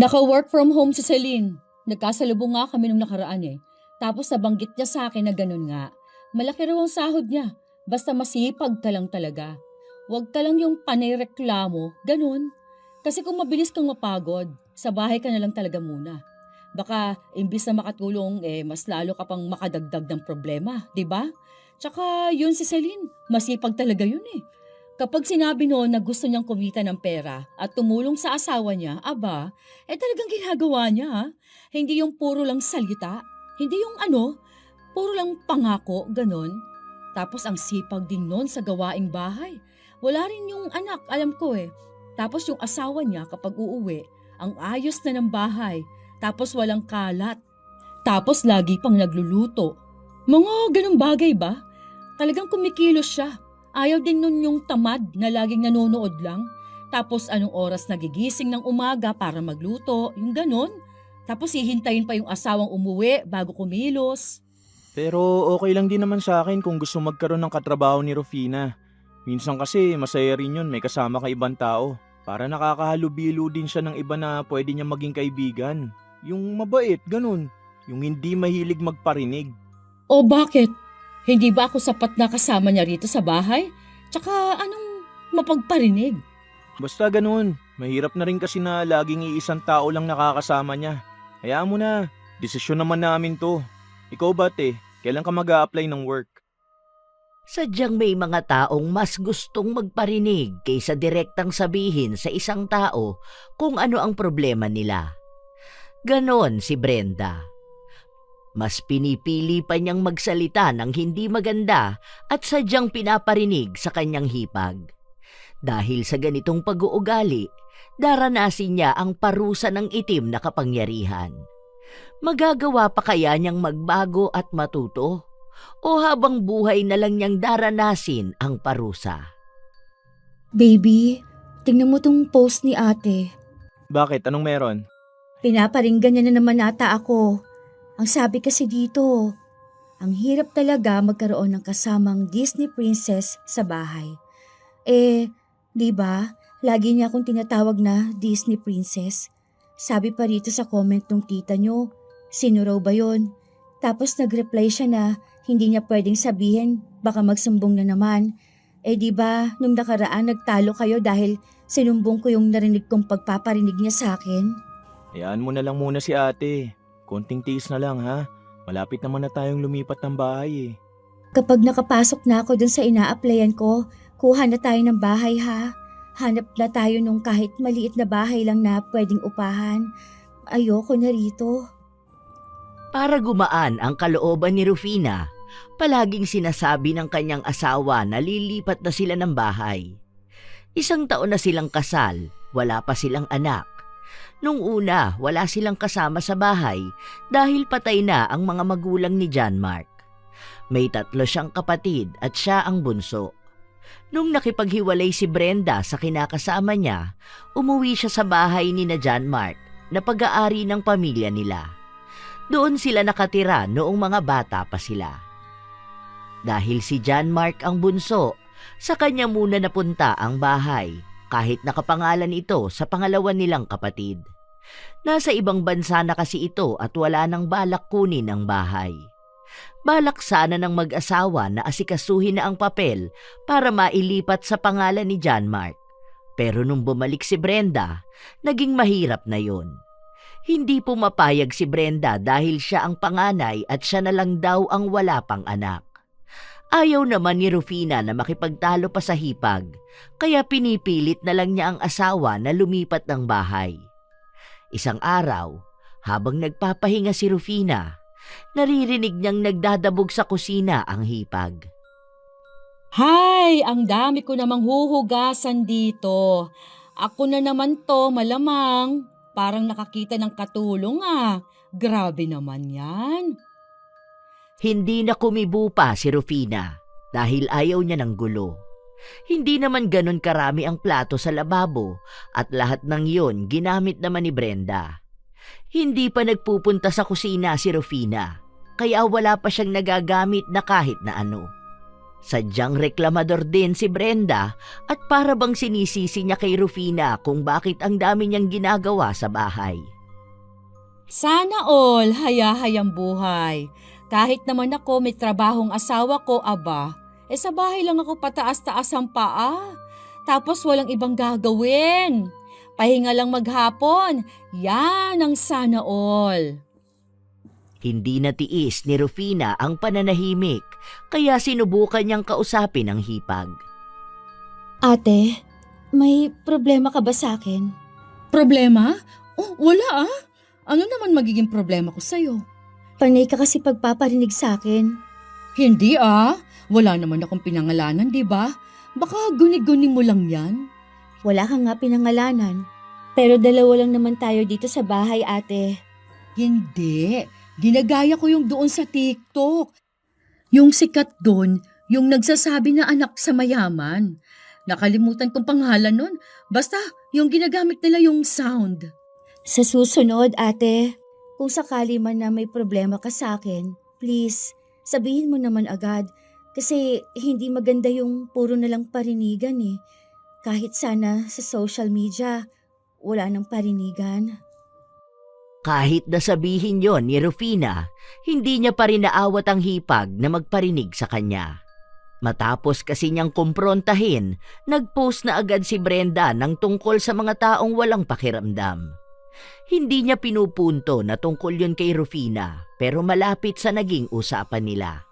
Naka-work from home si Celine. Nagkasalubong nga kami nung nakaraan eh. Tapos nabanggit niya sa akin na ganun nga. Malaki raw ang sahod niya. Basta masipag ka lang talaga. Huwag ka lang yung panay-reklamo, ganun. Kasi kung mabilis kang mapagod, sa bahay ka na lang talaga muna. Baka imbis na makatulong, mas lalo ka pang makadagdag ng problema, di ba? Tsaka yun si Celine, masipag talaga yun eh. Kapag sinabi noon na gusto niyang kumita ng pera at tumulong sa asawa niya, talagang ginagawa niya ha. Hindi yung puro lang salita, hindi yung puro lang pangako, ganon. Tapos ang sipag din noon sa gawaing bahay. Wala rin yung anak, alam ko eh. Tapos yung asawa niya kapag uuwi, ang ayos na ng bahay, tapos walang kalat. Tapos lagi pang nagluluto. Mga ganong bagay ba? Talagang kumikilos siya. Ayaw din nun yung tamad na laging nanonood lang. Tapos anong oras nagigising ng umaga para magluto, yung ganon. Tapos hihintayin pa yung asawang umuwi bago kumilos. Pero okay lang din naman sa akin kung gusto magkaroon ng katrabaho ni Rufina. Minsan kasi masaya rin yun may kasama ka ibang tao. Para nakakahalubilo din siya ng iba na pwede niya maging kaibigan. Yung mabait, ganun. Yung hindi mahilig magparinig. O bakit? Hindi ba ako sapat na kasama niya rito sa bahay? Tsaka anong mapagparinig? Basta ganun. Mahirap na rin kasi na laging iisang tao lang nakakasama niya. Hayaan mo na. Desisyon naman namin to. Ikaw ba kailan ka mag-a-apply ng work? Sadyang may mga taong mas gustong magparinig kaysa direktang sabihin sa isang tao kung ano ang problema nila. Ganon si Brenda. Mas pinipili pa niyang magsalita ng hindi maganda at sadyang pinaparinig sa kanyang hipag. Dahil sa ganitong pag-uugali, daranasin niya ang parusa ng itim na kapangyarihan. Magagawa pa kaya niyang magbago at matuto? O habang buhay na lang niyang daranasin ang parusa? Baby, tingnan mo tong post ni ate. Bakit? Anong meron? Pinaparinggan niya na naman ata ako. Ang sabi kasi dito, ang hirap talaga magkaroon ng kasamang Disney princess sa bahay. Di ba? Lagi niya akong tinatawag na Disney princess. Sabi pa rito sa comment ng tita niyo, sino raw ba yun? Tapos nag-reply siya na hindi niya pwedeng sabihin, baka magsumbong na naman. Di ba, nung nakaraan nagtalo kayo dahil sinumbong ko yung narinig kong pagpaparinig niya sa akin? Hayaan mo na lang muna si ate. Konting tiis na lang ha. Malapit naman na tayong lumipat ng bahay eh. Kapag nakapasok na ako dun sa ina-applyan ko, kuha na tayo ng bahay ha. Hanap na tayo nung kahit maliit na bahay lang na pwedeng upahan. Ayoko na rito. Para gumaan ang kalooban ni Rufina, palaging sinasabi ng kanyang asawa na lilipat na sila ng bahay. 1 taon na silang kasal, wala pa silang anak. Nung una, wala silang kasama sa bahay dahil patay na ang mga magulang ni John Mark. May 3 siyang kapatid at siya ang bunso. Nung nakipaghiwalay si Brenda sa kinakasama niya, umuwi siya sa bahay ni na John Mark na pag-aari ng pamilya nila. Doon sila nakatira noong mga bata pa sila. Dahil si John Mark ang bunso, sa kanya muna napunta ang bahay. Kahit nakapangalan ito sa pangalawa nilang kapatid. Nasa ibang bansa na kasi ito at wala nang balak kunin ang bahay. Balak sana ng mag-asawa na asikasuhin na ang papel para mailipat sa pangalan ni John Mark. Pero nung bumalik si Brenda, naging mahirap na yon. Hindi pumapayag si Brenda dahil siya ang panganay at siya na lang daw ang wala pang anak. Ayaw naman ni Rufina na makipagtalo pa sa hipag, kaya pinipilit na lang niya ang asawa na lumipat ng bahay. Isang araw, habang nagpapahinga si Rufina, naririnig niyang nagdadabog sa kusina ang hipag. Hay, ang dami ko namang huhugasan dito. Ako na naman to, malamang. Parang nakakita ng katulong ah. Grabe naman yan. Hindi na kumibo pa si Rufina dahil ayaw niya ng gulo. Hindi naman ganon karami ang plato sa lababo at lahat ng iyon ginamit naman ni Brenda. Hindi pa nagpupunta sa kusina si Rufina, kaya wala pa siyang nagagamit na kahit na ano. Sadyang reklamador din si Brenda at para bang sinisisi niya kay Rufina kung bakit ang dami niyang ginagawa sa bahay. Sana all, hayahayang buhay. Kahit naman ako may trabahong asawa ko, aba, sa bahay lang ako pataas-taas ang paa. Tapos walang ibang gagawin. Pahinga lang maghapon. Yan ang sana all. Hindi natiis ni Rufina ang pananahimik, kaya sinubukan niyang kausapin ang hipag. Ate, may problema ka ba sa akin? Problema? Oh, wala ah. Ano naman magiging problema ko sa'yo? Panay ka kasi pagpaparinig sa akin. Hindi ah. Wala naman akong pinangalanan, di ba? Baka guni-guni mo lang yan. Wala ka nga pinangalanan. Pero dalawa lang naman tayo dito sa bahay, ate. Hindi. Ginagaya ko yung doon sa TikTok. Yung sikat doon, yung nagsasabi na anak sa mayaman. Nakalimutan kong pangalan nun. Basta yung ginagamit nila yung sound. Sa susunod, ate, kung sakali man na may problema ka sa akin, please, sabihin mo naman agad. Kasi hindi maganda yung puro nalang parinigan eh. Kahit sana sa social media, wala nang parinigan. Kahit nasabihin yon ni Rufina, hindi niya pa rin naawat ang hipag na magparinig sa kanya. Matapos kasi niyang kumprontahin, nag-post na agad si Brenda ng tungkol sa mga taong walang pakiramdam. Hindi niya pinupunto na tungkol yun kay Rufina, pero malapit sa naging usapan nila.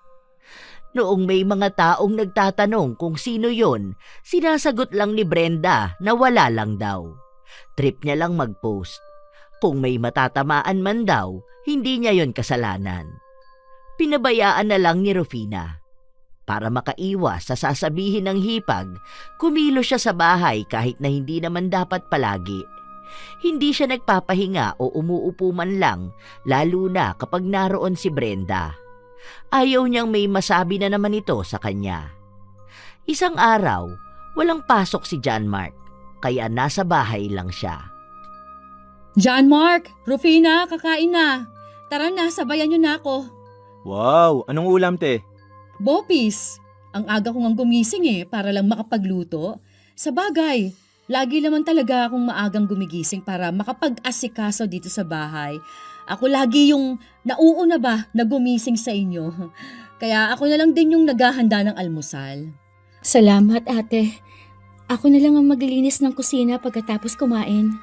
Noong may mga taong nagtatanong kung sino yon, sinasagot lang ni Brenda na wala lang daw. Trip niya lang mag-post. Kung may matatamaan man daw, hindi niya yon kasalanan. Pinabayaan na lang ni Rufina. Para makaiwas sa sasabihin ng hipag, kumilo siya sa bahay kahit na hindi naman dapat palagi. Hindi siya nagpapahinga o umuupo man lang, lalo na kapag naroon si Brenda. Ayaw niyang may masabi na naman ito sa kanya. Isang araw, walang pasok si John Mark, kaya nasa bahay lang siya. John Mark, Rufina, kakain na. Tara na, sabayan niyo na ako. Wow, anong ulam te? Bopis, ang aga ko ngang gumising para lang makapagluto. Sa bagay, lagi naman talaga akong maagang gumigising para makapag-asikaso dito sa bahay. Ako lagi yung nauuna ba na gumising sa inyo. Kaya ako na lang din yung naghahanda ng almusal. Salamat, ate. Ako na lang ang maglilinis ng kusina pagkatapos kumain.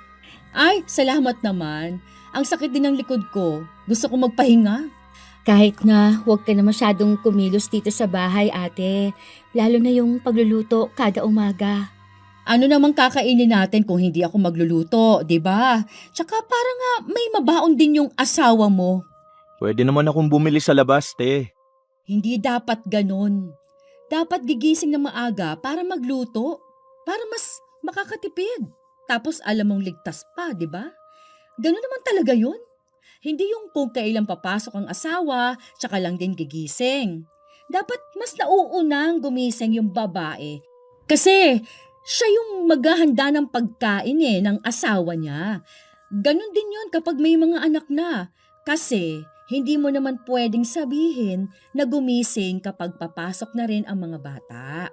Ay, salamat naman. Ang sakit din ng likod ko. Gusto ko magpahinga. Kahit nga huwag ka na masyadong kumilos dito sa bahay, ate. Lalo na yung pagluluto kada umaga. Ano namang kakainin natin kung hindi ako magluluto, di ba? Tsaka para nga may mabaon din yung asawa mo. Pwede naman akong bumili sa labas te. Hindi dapat ganun. Dapat gigising ng maaga para magluto. Para mas makakatipid. Tapos alam mong ligtas pa, di ba? Ganun naman talaga yun. Hindi yung kung kailan papasok ang asawa, tsaka lang din gigising. Dapat mas nauunang gumising yung babae. Kasi siya yung maghahanda ng pagkain ng asawa niya. Ganun din yun kapag may mga anak na. Kasi hindi mo naman pwedeng sabihin na gumising kapag papasok na rin ang mga bata.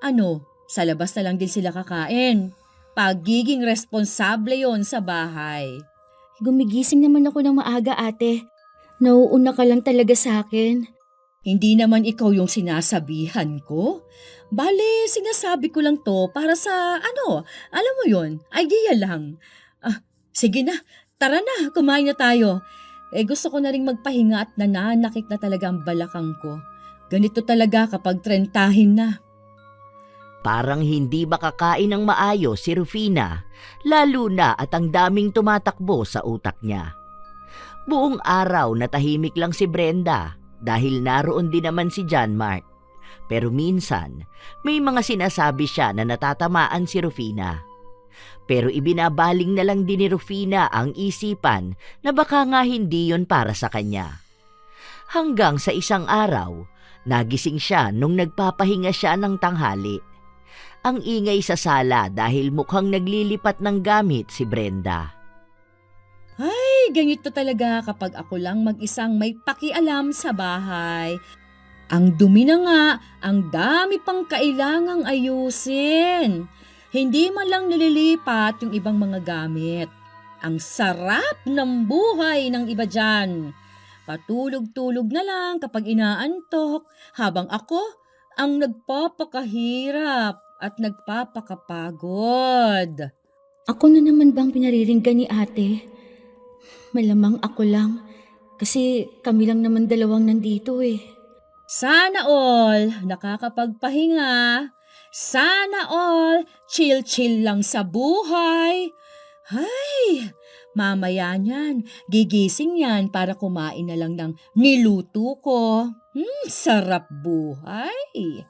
Ano, sa labas na lang din sila kakain. Pagiging responsable yon sa bahay. Gumigising naman ako ng maaga, ate. Nauuna ka lang talaga sa akin. Hindi naman ikaw yung sinasabihan ko. Bale, sinasabi ko lang to para sa alam mo yon, idea lang. Sige na, tara na, kumain na tayo. Gusto ko na rin magpahinga at nananakit na talaga ang balakang ko. Ganito talaga kapag trentahin na. Parang hindi makakain ng maayos si Rufina, lalo na at ang daming tumatakbo sa utak niya. Buong araw natahimik lang si Brenda dahil naroon din naman si John Mark. Pero minsan, may mga sinasabi siya na natatamaan si Rufina. Pero ibinabaling na lang din ni Rufina ang isipan na baka nga hindi yon para sa kanya. Hanggang sa isang araw, nagising siya nung nagpapahinga siya ng tanghali. Ang ingay sa sala dahil mukhang naglilipat ng gamit si Brenda. Ay, ganito talaga kapag ako lang mag-isang may pakialam sa bahay. Ang dumi na nga, ang dami pang kailangang ayusin. Hindi man lang nililipat yung ibang mga gamit. Ang sarap ng buhay ng iba dyan. Patulog-tulog na lang kapag inaantok, habang ako ang nagpapakahirap at nagpapakapagod. Ako na naman bang pinariringgan ni ate? Malamang ako lang. Kasi kami lang naman dalawang nandito eh. Sana all nakakapagpahinga. Sana all chill-chill lang sa buhay. Hay, mamaya niyan, gigising yan para kumain na lang ng niluto ko. Sarap buhay.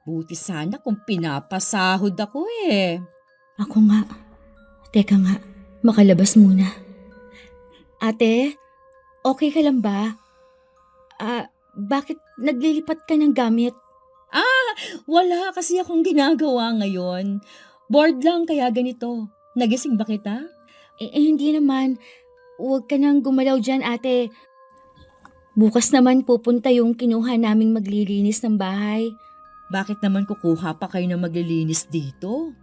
Buti sana kung pinapasahod ako eh. Ako nga. Teka nga, makalabas muna. Ate, okay ka lang ba? Bakit naglilipat ka ng gamit? Wala kasi akong ginagawa ngayon. Bored lang kaya ganito. Nagising ba kita? Hindi naman. Huwag ka nang gumalaw dyan, ate. Bukas naman pupunta yung kinuha naming maglilinis ng bahay. Bakit naman kukuha pa kayo na maglilinis dito?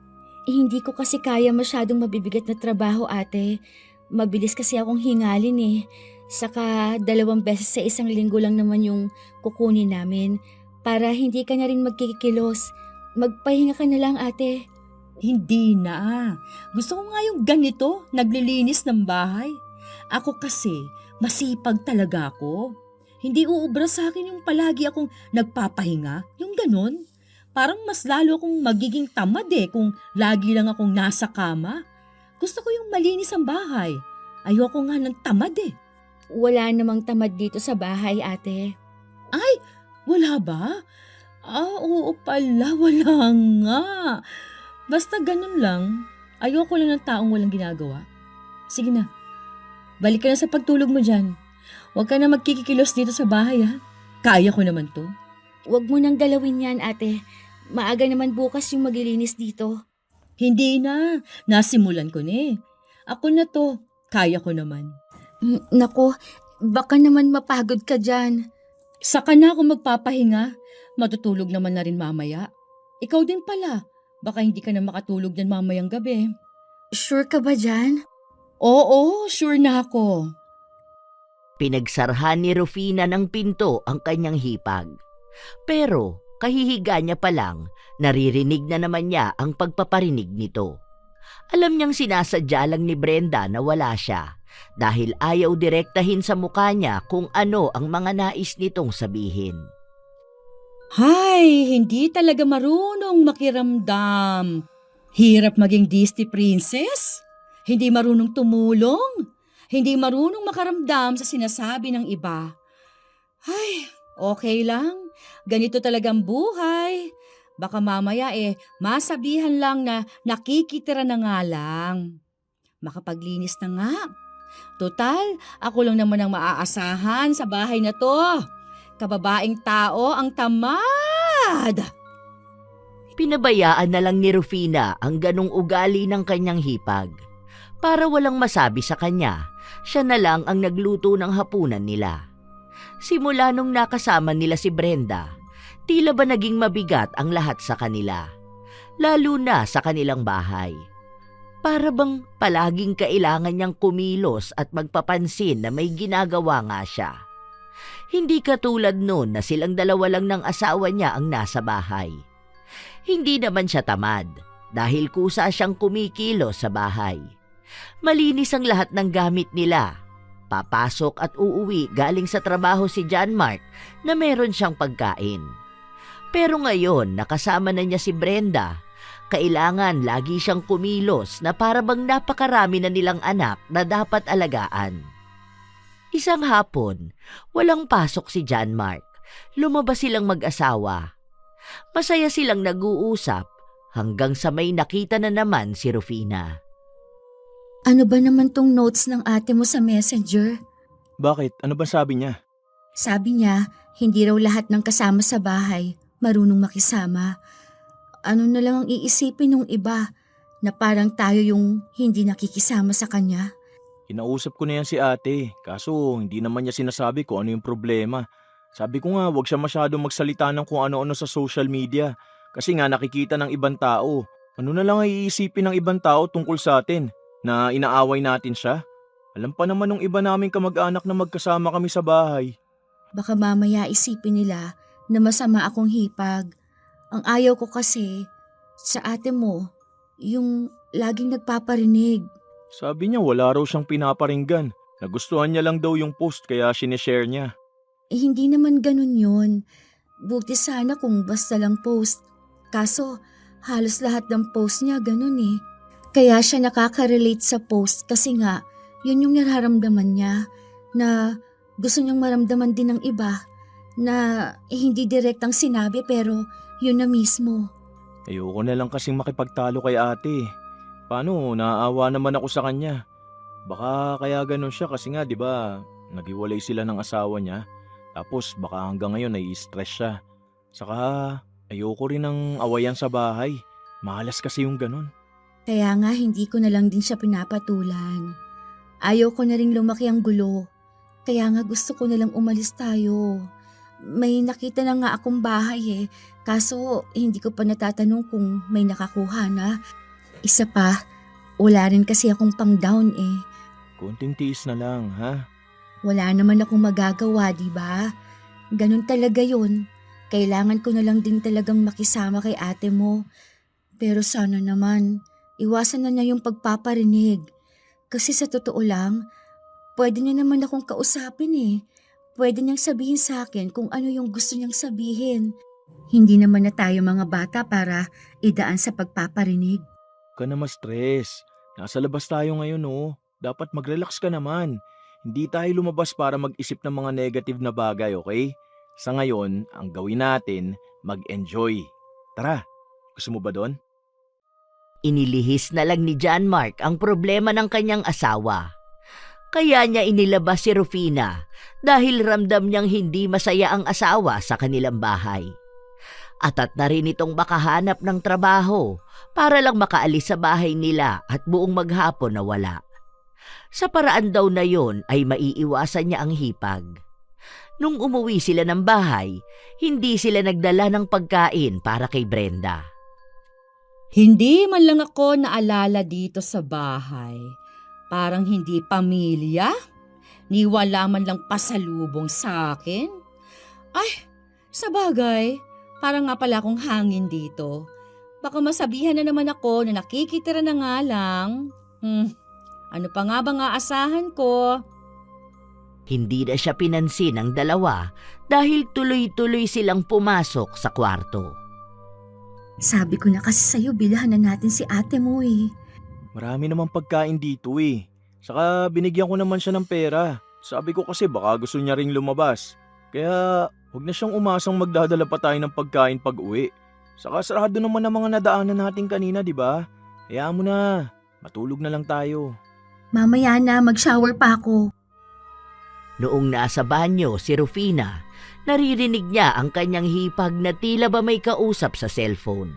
Hindi ko kasi kaya masyadong mabibigat na trabaho, ate. Mabilis kasi akong hingalin eh. Saka 2 beses sa isang linggo lang naman yung kukunin namin. Para hindi ka na rin magkikilos. Magpahinga ka na lang, ate. Hindi na. Gusto ko nga yung ganito, naglilinis ng bahay. Ako kasi, masipag talaga ako. Hindi uubra sa akin yung palagi akong nagpapahinga, yung ganun. Parang mas lalo akong magiging tamad kung lagi lang akong nasa kama. Gusto ko yung malinis ang bahay. Ayoko nga ng tamad Wala namang tamad dito sa bahay, ate. Wala ba? Oo pala, wala nga. Basta ganun lang. Ayoko lang ng taong walang ginagawa. Sige na, balik ka na sa pagtulog mo dyan. Huwag ka na magkikikilos dito sa bahay Kaya ko naman to. Huwag mo nang galawin yan, ate. Maaga naman bukas yung maglilinis dito. Hindi na, nasimulan ko na Ako na to, kaya ko naman. Nako, baka naman mapagod ka dyan. Saka na ako magpapahinga. Matutulog naman na rin mamaya. Ikaw din pala. Baka hindi ka na makatulog dyan mamayang gabi. Sure ka ba dyan? Oo, sure na ako. Pinagsarhan ni Rufina ng pinto ang kanyang hipag. Pero kahihiga niya pa lang, naririnig na naman niya ang pagpaparinig nito. Alam niyang sinasadya lang ni Brenda na wala siya dahil ayaw direktahin sa mukha niya kung ano ang mga nais nitong sabihin. Hay, hindi talaga marunong makiramdam. Hirap maging Disney princess. Hindi marunong tumulong. Hindi marunong makaramdam sa sinasabi ng iba. Ay, okay lang. Ganito talagang buhay. Baka mamaya masabihan lang na nakikitira na nga lang. Makapaglinis na nga. Total, ako lang naman ang maaasahan sa bahay na to. Kababaeng tao ang tamad. Pinabayaan na lang ni Rufina ang ganong ugali ng kanyang hipag. Para walang masabi sa kanya, siya na lang ang nagluto ng hapunan nila. Simula nung nakasama nila si Brenda, tila ba naging mabigat ang lahat sa kanila, lalo na sa kanilang bahay. Para bang palaging kailangan niyang kumilos at magpapansin na may ginagawa nga siya. Hindi katulad noon na silang dalawa lang ng asawa niya ang nasa bahay. Hindi naman siya tamad dahil kusa siyang kumikilos sa bahay. Malinis ang lahat ng gamit nila. Papasok at uuwi galing sa trabaho si John Mark na meron siyang pagkain. Pero ngayon nakasama na niya si Brenda, kailangan lagi siyang kumilos na para bang napakarami na nilang anak na dapat alagaan. Isang hapon, walang pasok si John Mark. Lumabas silang mag-asawa. Masaya silang nag-uusap hanggang sa may nakita na naman si Rufina. Ano ba naman tong notes ng ate mo sa messenger? Bakit? Ano ba sabi niya? Sabi niya, hindi raw lahat ng kasama sa bahay marunong makisama. Ano na lang ang iisipin ng iba na parang tayo yung hindi nakikisama sa kanya? Kinausap ko na yan si ate, kaso hindi naman niya sinasabi kung ano yung problema. Sabi ko nga, wag siya masyadong magsalita ng kung ano-ano sa social media. Kasi nga nakikita ng ibang tao. Ano na lang ay iisipin ng ibang tao tungkol sa atin? Na inaaway natin siya? Alam pa naman ng iba naming kamag-anak na magkasama kami sa bahay. Baka mamaya isipin nila na masama akong hipag. Ang ayaw ko kasi sa ate mo, yung laging nagpaparinig. Sabi niya wala raw siyang pinaparinggan. Nagustuhan niya lang daw yung post kaya sinishare niya. Hindi naman ganun yun. Buti sana kung basta lang post. Kaso, halos lahat ng post niya ganun eh. Kaya siya nakaka-relate sa post kasi nga, yun yung nararamdaman niya na gusto niyang maramdaman din ng iba na hindi direktang sinabi pero yun na mismo. Ayoko na lang kasing makipagtalo kay ate. Paano, naaawa naman ako sa kanya. Baka kaya ganun siya kasi nga 'di ba, naghiwalay sila ng asawa niya. Tapos baka hanggang ngayon nai-stress siya. Saka ayoko rin ng awayan sa bahay. Malas kasi yung ganun. Kaya nga hindi ko na lang din siya pinapatulan. Ayaw ko na rin lumaki ang gulo. Kaya nga gusto ko na lang umalis tayo. May nakita na nga akong bahay eh. Kaso hindi ko pa natatanong kung may nakakuha na. Isa pa, wala rin kasi akong pang down eh. Konting tiis na lang, ha? Wala naman akong magagawa, di ba? Ganun talaga yun. Kailangan ko na lang din talagang makisama kay ate mo. Pero sana naman, iwasan na niya yung pagpaparinig. Kasi sa totoo lang, pwede niya naman akong kausapin eh. Pwede niyang sabihin sa akin kung ano yung gusto niyang sabihin. Hindi naman na tayo mga bata para idaan sa pagpaparinig. Huwag ka na ma-stress. Nasa labas tayo ngayon, oh. Dapat mag-relax ka naman. Hindi tayo lumabas para mag-isip ng mga negative na bagay, okay? Sa ngayon, ang gawin natin, mag-enjoy. Tara, gusto mo ba doon? Inilihis na lang ni John Mark ang problema ng kanyang asawa. Kaya niya inilabas si Rufina dahil ramdam niyang hindi masaya ang asawa sa kanilang bahay. Atat na rin itong makahanap ng trabaho para lang makaalis sa bahay nila at buong maghapon na wala. Sa paraan daw na yon ay maiiwasan niya ang hipag. Nung umuwi sila ng bahay, hindi sila nagdala ng pagkain para kay Brenda. Hindi man lang ako naalala dito sa bahay. Parang hindi pamilya. Ni wala man lang pasalubong sa akin. Ay, sa bagay, parang nga pala akong hangin dito. Baka masabihan na naman ako na nakikitira na nga lang. Ano pa nga bang aasahan ko? Hindi na siya pinansin ng dalawa dahil tuloy-tuloy silang pumasok sa kwarto. Sabi ko na kasi sa'yo, bilhan na natin si ate mo eh. Marami namang pagkain dito eh. Saka binigyan ko naman siya ng pera. Sabi ko kasi baka gusto niya ring lumabas. Kaya huwag na siyang umasang magdadala pa tayo ng pagkain pag uwi. Saka sarado naman ang mga nadaanan natin kanina, di ba? Hayaan mo na. Matulog na lang tayo. Mamaya na, mag-shower pa ako. Noong nasa banyo si Rufina, naririnig niya ang kanyang hipag na tila ba may kausap sa cellphone.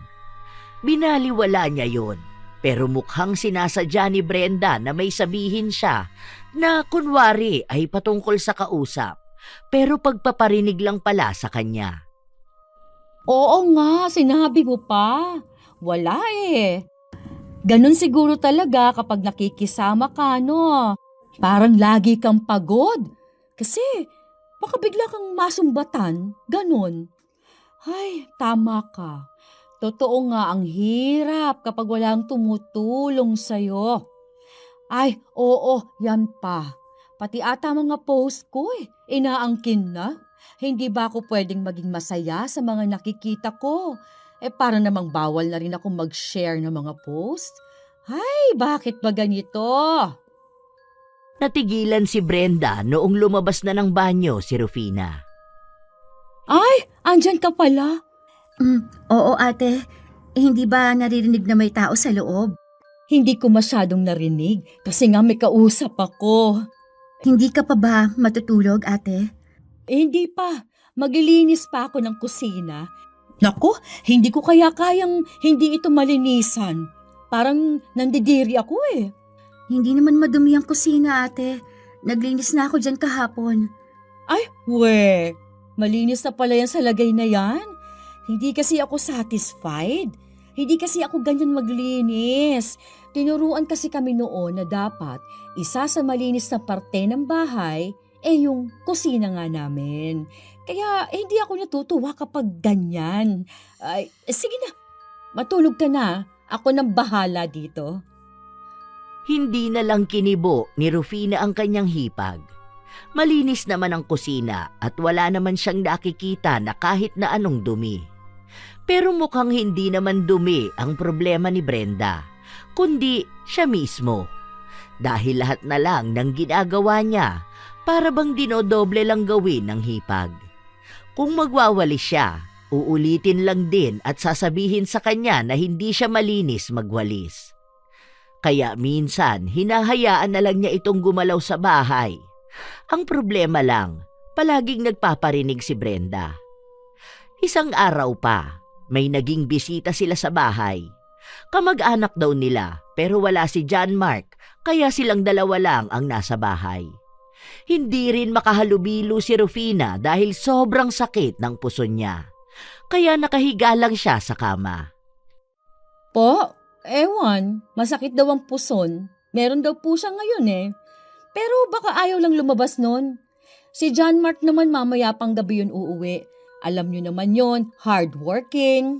Binaliwala niya yon, pero mukhang sinasadya ni Brenda na may sabihin siya na kunwari ay patungkol sa kausap, pero pagpaparinig lang pala sa kanya. Oo nga, sinabi mo pa. Wala eh. Ganun siguro talaga kapag nakikisama ka, no? Parang lagi kang pagod. Kasi baka bigla kang masumbatan. Ganun. Ay, tama ka. Totoo nga ang hirap kapag walang tumutulong sa'yo. Ay, oo, yan pa. Pati ata mga post ko inaangkin na. Hindi ba ako pwedeng maging masaya sa mga nakikita ko? Para namang bawal na rin ako mag-share ng mga post. Ay, bakit ba ganito? Natigilan si Brenda noong lumabas na ng banyo si Rufina. Ay, andyan ka pala. Oo ate, hindi ba naririnig na may tao sa loob? Hindi ko masyadong narinig kasi nga may kausap ako. Hindi ka pa ba matutulog ate? Hindi pa. Maglilinis pa ako ng kusina. Naku, hindi ko kaya kayang hindi ito malinisan. Parang nandidiri ako eh. Hindi naman madumi ang kusina ate. Naglinis na ako dyan kahapon. Ay, we. Malinis na pala yan sa lagay na yan. Hindi kasi ako satisfied. Hindi kasi ako ganyan maglinis. Tinuruan kasi kami noon na dapat isa sa malinis na parte ng bahay yung kusina nga namin. Kaya hindi ako natutuwa kapag ganyan. Ay, sige na, matulog ka na. Ako nang bahala dito. Hindi na lang kinibo ni Rufina ang kanyang hipag. Malinis naman ang kusina at wala naman siyang nakikita na kahit na anong dumi. Pero mukhang hindi naman dumi ang problema ni Brenda, kundi siya mismo. Dahil lahat na lang ng ginagawa niya para bang dinodoble lang gawin ng hipag. Kung magwawalis siya, uulitin lang din at sasabihin sa kanya na hindi siya malinis magwalis. Kaya minsan hinahayaan na lang niya itong gumalaw sa bahay. Ang problema lang, palaging nagpaparinig si Brenda. Isang araw pa, may naging bisita sila sa bahay. Kamag-anak daw nila pero wala si John Mark kaya silang dalawa lang ang nasa bahay. Hindi rin makahalubilo si Rufina dahil sobrang sakit ng puso niya. Kaya nakahiga lang siya sa kama. Po, ewan, masakit daw ang puson. Meron daw po siya ngayon Pero baka ayaw lang lumabas nun. Si John Mark naman mamaya pang gabi yun uuwi. Alam nyo naman yon, hardworking.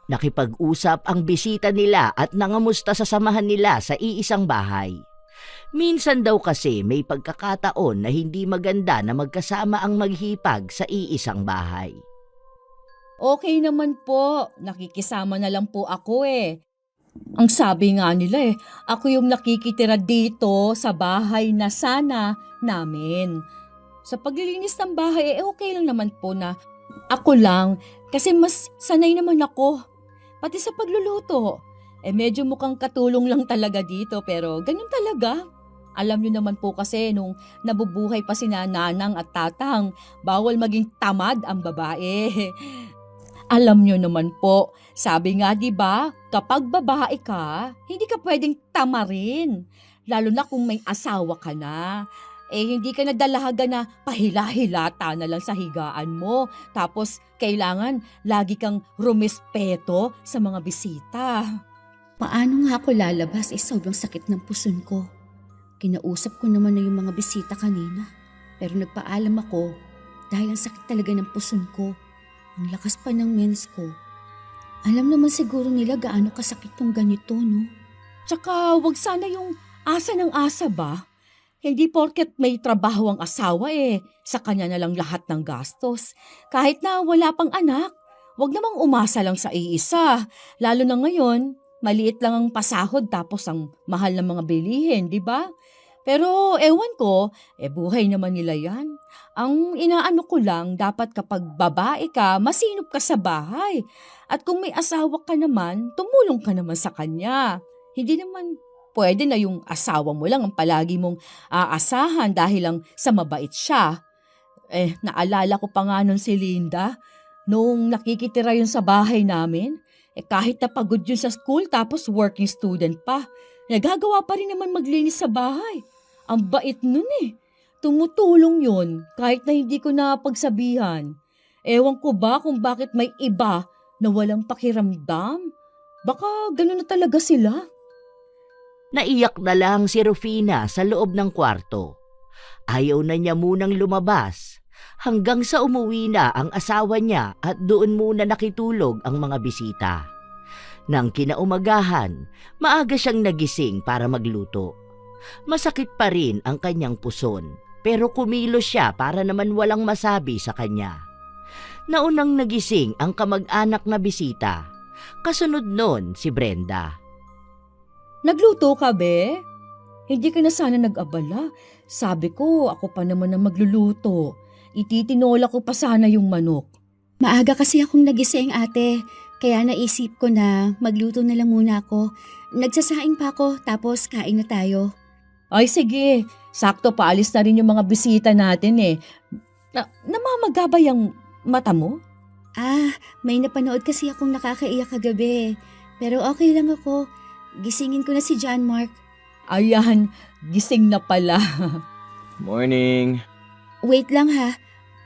Nakipag-usap ang bisita nila at nangamusta sa samahan nila sa iisang bahay. Minsan daw kasi may pagkakataon na hindi maganda na magkasama ang maghipag sa iisang bahay. Okay naman po, nakikisama na lang po ako Ang sabi nga nila ako yung nakikitira dito sa bahay na sana namin. Sa paglilinis ng bahay, okay lang naman po na ako lang kasi mas sanay naman ako. Pati sa pagluluto, medyo mukhang katulong lang talaga dito pero ganyan talaga. Alam nyo naman po kasi nung nabubuhay pa sina nanang at tatang, bawal maging tamad ang babae. Alam nyo naman po, sabi nga 'di ba, kapag babae ka, hindi ka pwedeng tamarin. Lalo na kung may asawa ka na. Hindi ka nadalahaga na pahila-hilata na lang sa higaan mo. Tapos kailangan lagi kang rumespeto sa mga bisita. Paano nga ako lalabas? Sobrang sakit ng puson ko. Kinausap ko naman na yung mga bisita kanina. Pero nagpaalam ako dahil ang sakit talaga ng puson ko. Ang lakas pa ng mens ko. Alam naman siguro nila gaano kasakit tong ganito, no? Tsaka wag sana yung asa ng asa ba? Hindi porket may trabaho ang asawa sa kanya na lang lahat ng gastos. Kahit na wala pang anak, wag namang umasa lang sa iisa. Lalo na ngayon, maliit lang ang pasahod tapos ang mahal ng mga bilihin, di ba? Pero ewan ko, buhay naman nila yan. Ang inaano ko lang, dapat kapag babae ka, masinop ka sa bahay. At kung may asawa ka naman, tumulong ka naman sa kanya. Hindi naman pwede na yung asawa mo lang ang palagi mong aasahan dahil lang sa mabait siya. Naalala ko pa nga nun si Linda, nung nakikitira yun sa bahay namin, kahit napagod yun sa school tapos working student pa, nagagawa pa rin naman maglinis sa bahay. Ang bait nun Tumutulong yun kahit na hindi ko napagsabihan. Ewan ko ba kung bakit may iba na walang pakiramdam? Baka ganun na talaga sila. Naiyak na lang si Rufina sa loob ng kwarto. Ayaw na niya munang lumabas hanggang sa umuwi na ang asawa niya at doon muna nakitulog ang mga bisita. Nang kinaumagahan, maaga siyang nagising para magluto. Masakit pa rin ang kanyang puson pero kumilos siya para naman walang masabi sa kanya. Naunang nagising ang kamag-anak na bisita. Kasunod nun si Brenda. Nagluto ka, be? Hindi ka na sana nag-abala. Sabi ko, ako pa naman ang magluluto. Ititinola ko pa sana yung manok. Maaga kasi akong nagising, ate. Kaya naisip ko na magluto na lang muna ako. Nagsasaing pa ako, tapos kain na tayo. Ay sige, sakto paalis na rin yung mga bisita natin namamagabay ang mata mo? May napanood kasi akong nakakaiyak kagabi. Pero okay lang ako. Gisingin ko na si John Mark. Ayan, gising na pala. Morning. Wait lang ha.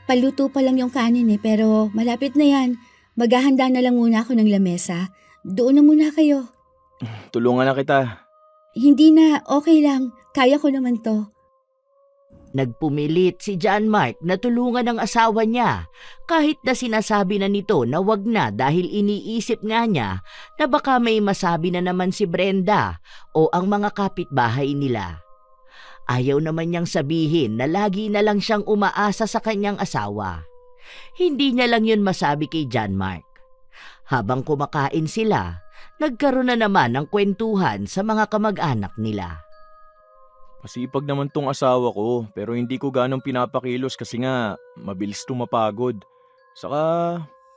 Paluto pa lang yung kanin pero malapit na yan. Maghahanda na lang muna ako ng lamesa. Doon na muna kayo. Tulungan na kita. Hindi na, okay lang. Kaya ko naman to. Nagpumilit si John Mark na tulungan ang asawa niya kahit na sinasabi na nito na wag na dahil iniisip nga niya na baka may masabi na naman si Brenda o ang mga kapitbahay nila. Ayaw naman niyang sabihin na lagi na lang siyang umaasa sa kanyang asawa. Hindi niya lang yun masabi kay John Mark. Habang kumakain sila, nagkaroon na naman ng kwentuhan sa mga kamag-anak nila. Masipag naman tong asawa ko, pero hindi ko ganong pinapakilos kasi nga mabilis tumapagod. Saka,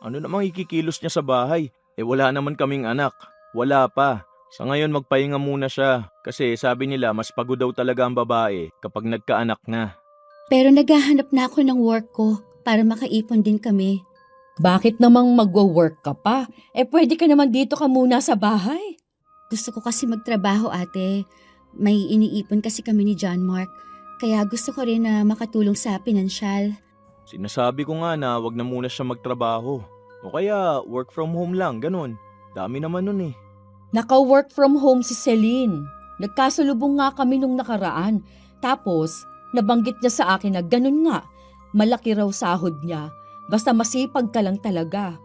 ano namang ikikilos niya sa bahay? Wala naman kaming anak. Wala pa. Sa ngayon magpahinga muna siya kasi sabi nila mas pagod daw talaga ang babae kapag nagkaanak na. Pero naghahanap na ako ng work ko para makaipon din kami. Bakit namang magwo-work ka pa? Pwede ka naman dito ka muna sa bahay. Gusto ko kasi magtrabaho, ate. May iniipon kasi kami ni John Mark. Kaya gusto ko rin na makatulong sa pinansyal. Sinasabi ko nga na wag na muna siya magtrabaho. O kaya work from home lang, ganun. Dami naman nun eh. Naka-work from home si Celine. Nagkasalubong nga kami nung nakaraan. Tapos, nabanggit niya sa akin na ganun nga. Malaki raw sahod niya. Basta masipag ka lang talaga.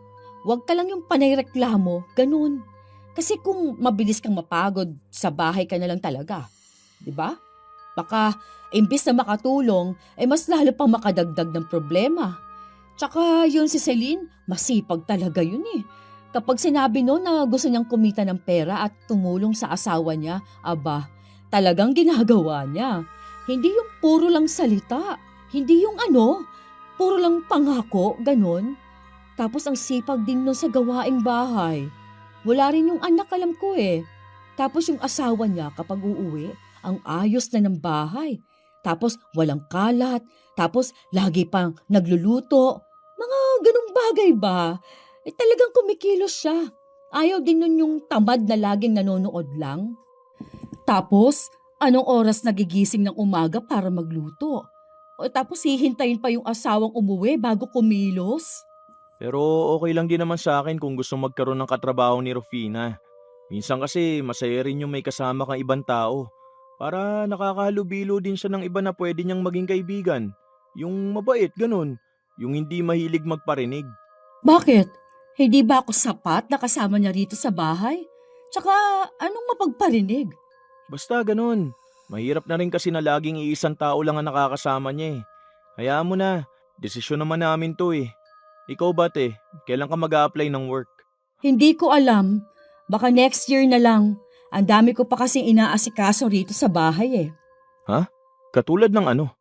Huwag ka lang yung panayreklamo, ganun. Kasi kung mabilis kang mapagod, sa bahay ka na lang talaga. 'Di ba? Baka, imbis na makatulong, mas lalo pang makadagdag ng problema. Tsaka yun si Celine, masipag talaga yun eh. Kapag sinabi no na gusto niyang kumita ng pera at tumulong sa asawa niya, aba, talagang ginagawa niya. Hindi yung puro lang salita. Hindi yung puro lang pangako, ganun. Tapos ang sipag din nun sa gawaing bahay. Wala rin yung anak, alam ko eh. Tapos yung asawa niya kapag uuwi, ang ayos na ng bahay. Tapos walang kalat. Tapos lagi pang nagluluto. Mga ganung bagay ba? Talagang kumikilos siya. Ayaw din nun yung tamad na laging nanonood lang. Tapos, anong oras nagigising ng umaga para magluto? Tapos hihintayin pa yung asawang umuwi bago kumilos? Pero okay lang din naman sa akin kung gusto magkaroon ng katrabaho ni Rufina. Minsan kasi masaya rin yung may kasama kang ibang tao. Para nakakahalubilo din siya ng iba na pwede niyang maging kaibigan. Yung mabait, ganun. Yung hindi mahilig magparinig. Bakit? Hindi ba ako sapat na kasama niya rito sa bahay? Tsaka anong mapagparinig? Basta ganun. Mahirap na rin kasi na laging iisang tao lang ang nakakasama niya eh. Hayaan mo na. Desisyon naman namin to eh. Ikaw ba te? Kailan ka mag-a-apply ng work? Hindi ko alam. Baka next year na lang. Ang dami ko pa kasing inaasikaso rito sa bahay eh. Katulad ng ano?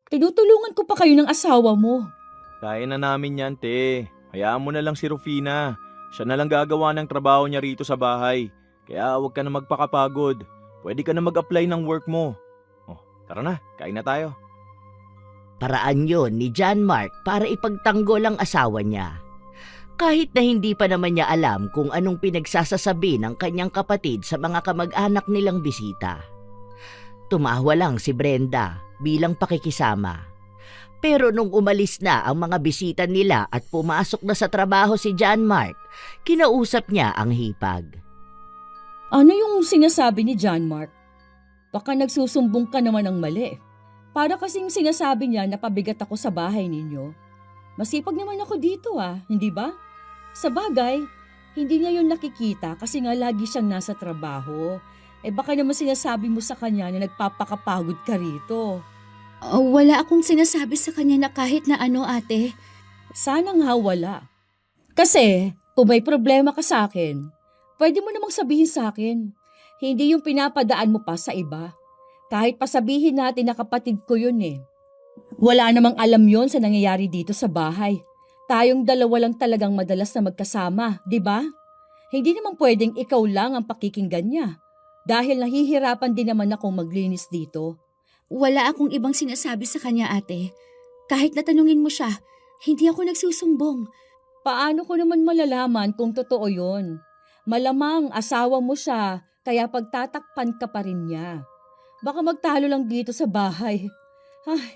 Tinutulungan ko pa kayo ng asawa mo. Kaya na namin yan te. Hayaan mo na lang si Rufina. Siya na lang gagawa ng trabaho niya rito sa bahay. Kaya huwag ka na magpakapagod. Pwede ka na mag-apply ng work mo. Tara na, kain na tayo. Paraan yon ni John Mark para ipagtanggol ang asawa niya. Kahit na hindi pa naman niya alam kung anong pinagsasasabi ng kanyang kapatid sa mga kamag-anak nilang bisita. Tumawa lang si Brenda bilang pakikisama. Pero nung umalis na ang mga bisita nila at pumasok na sa trabaho si John Mark, kinausap niya ang hipag. Ano yung sinasabi ni John Mark? Baka nagsusumbong ka naman ng mali. Para kasing sinasabi niya na pabigat ako sa bahay ninyo. Masipag naman ako dito hindi ba? Sa bagay, hindi niya yun nakikita kasi nga lagi siyang nasa trabaho. Baka naman sinasabi mo sa kanya na nagpapakapagod ka rito. Wala akong sinasabi sa kanya na kahit na ate. Sana nga wala. Kasi, kung may problema ka sa akin, pwede mo namang sabihin sa akin. Hindi yung pinapadaan mo pa sa iba. Kahit pa sabihin natin na kapatid ko yun eh. Wala namang alam yon sa nangyayari dito sa bahay. Tayong dalawa lang talagang madalas na magkasama, di ba? Hindi naman pwedeng ikaw lang ang pakikinggan niya. Dahil nahihirapan din naman akong maglinis dito. Wala akong ibang sinasabi sa kanya, ate. Kahit natanungin mo siya, hindi ako nagsusumbong. Paano ko naman malalaman kung totoo yon? Malamang asawa mo siya, kaya pagtatakpan ka pa rin niya. Baka magtalo lang dito sa bahay. Ay,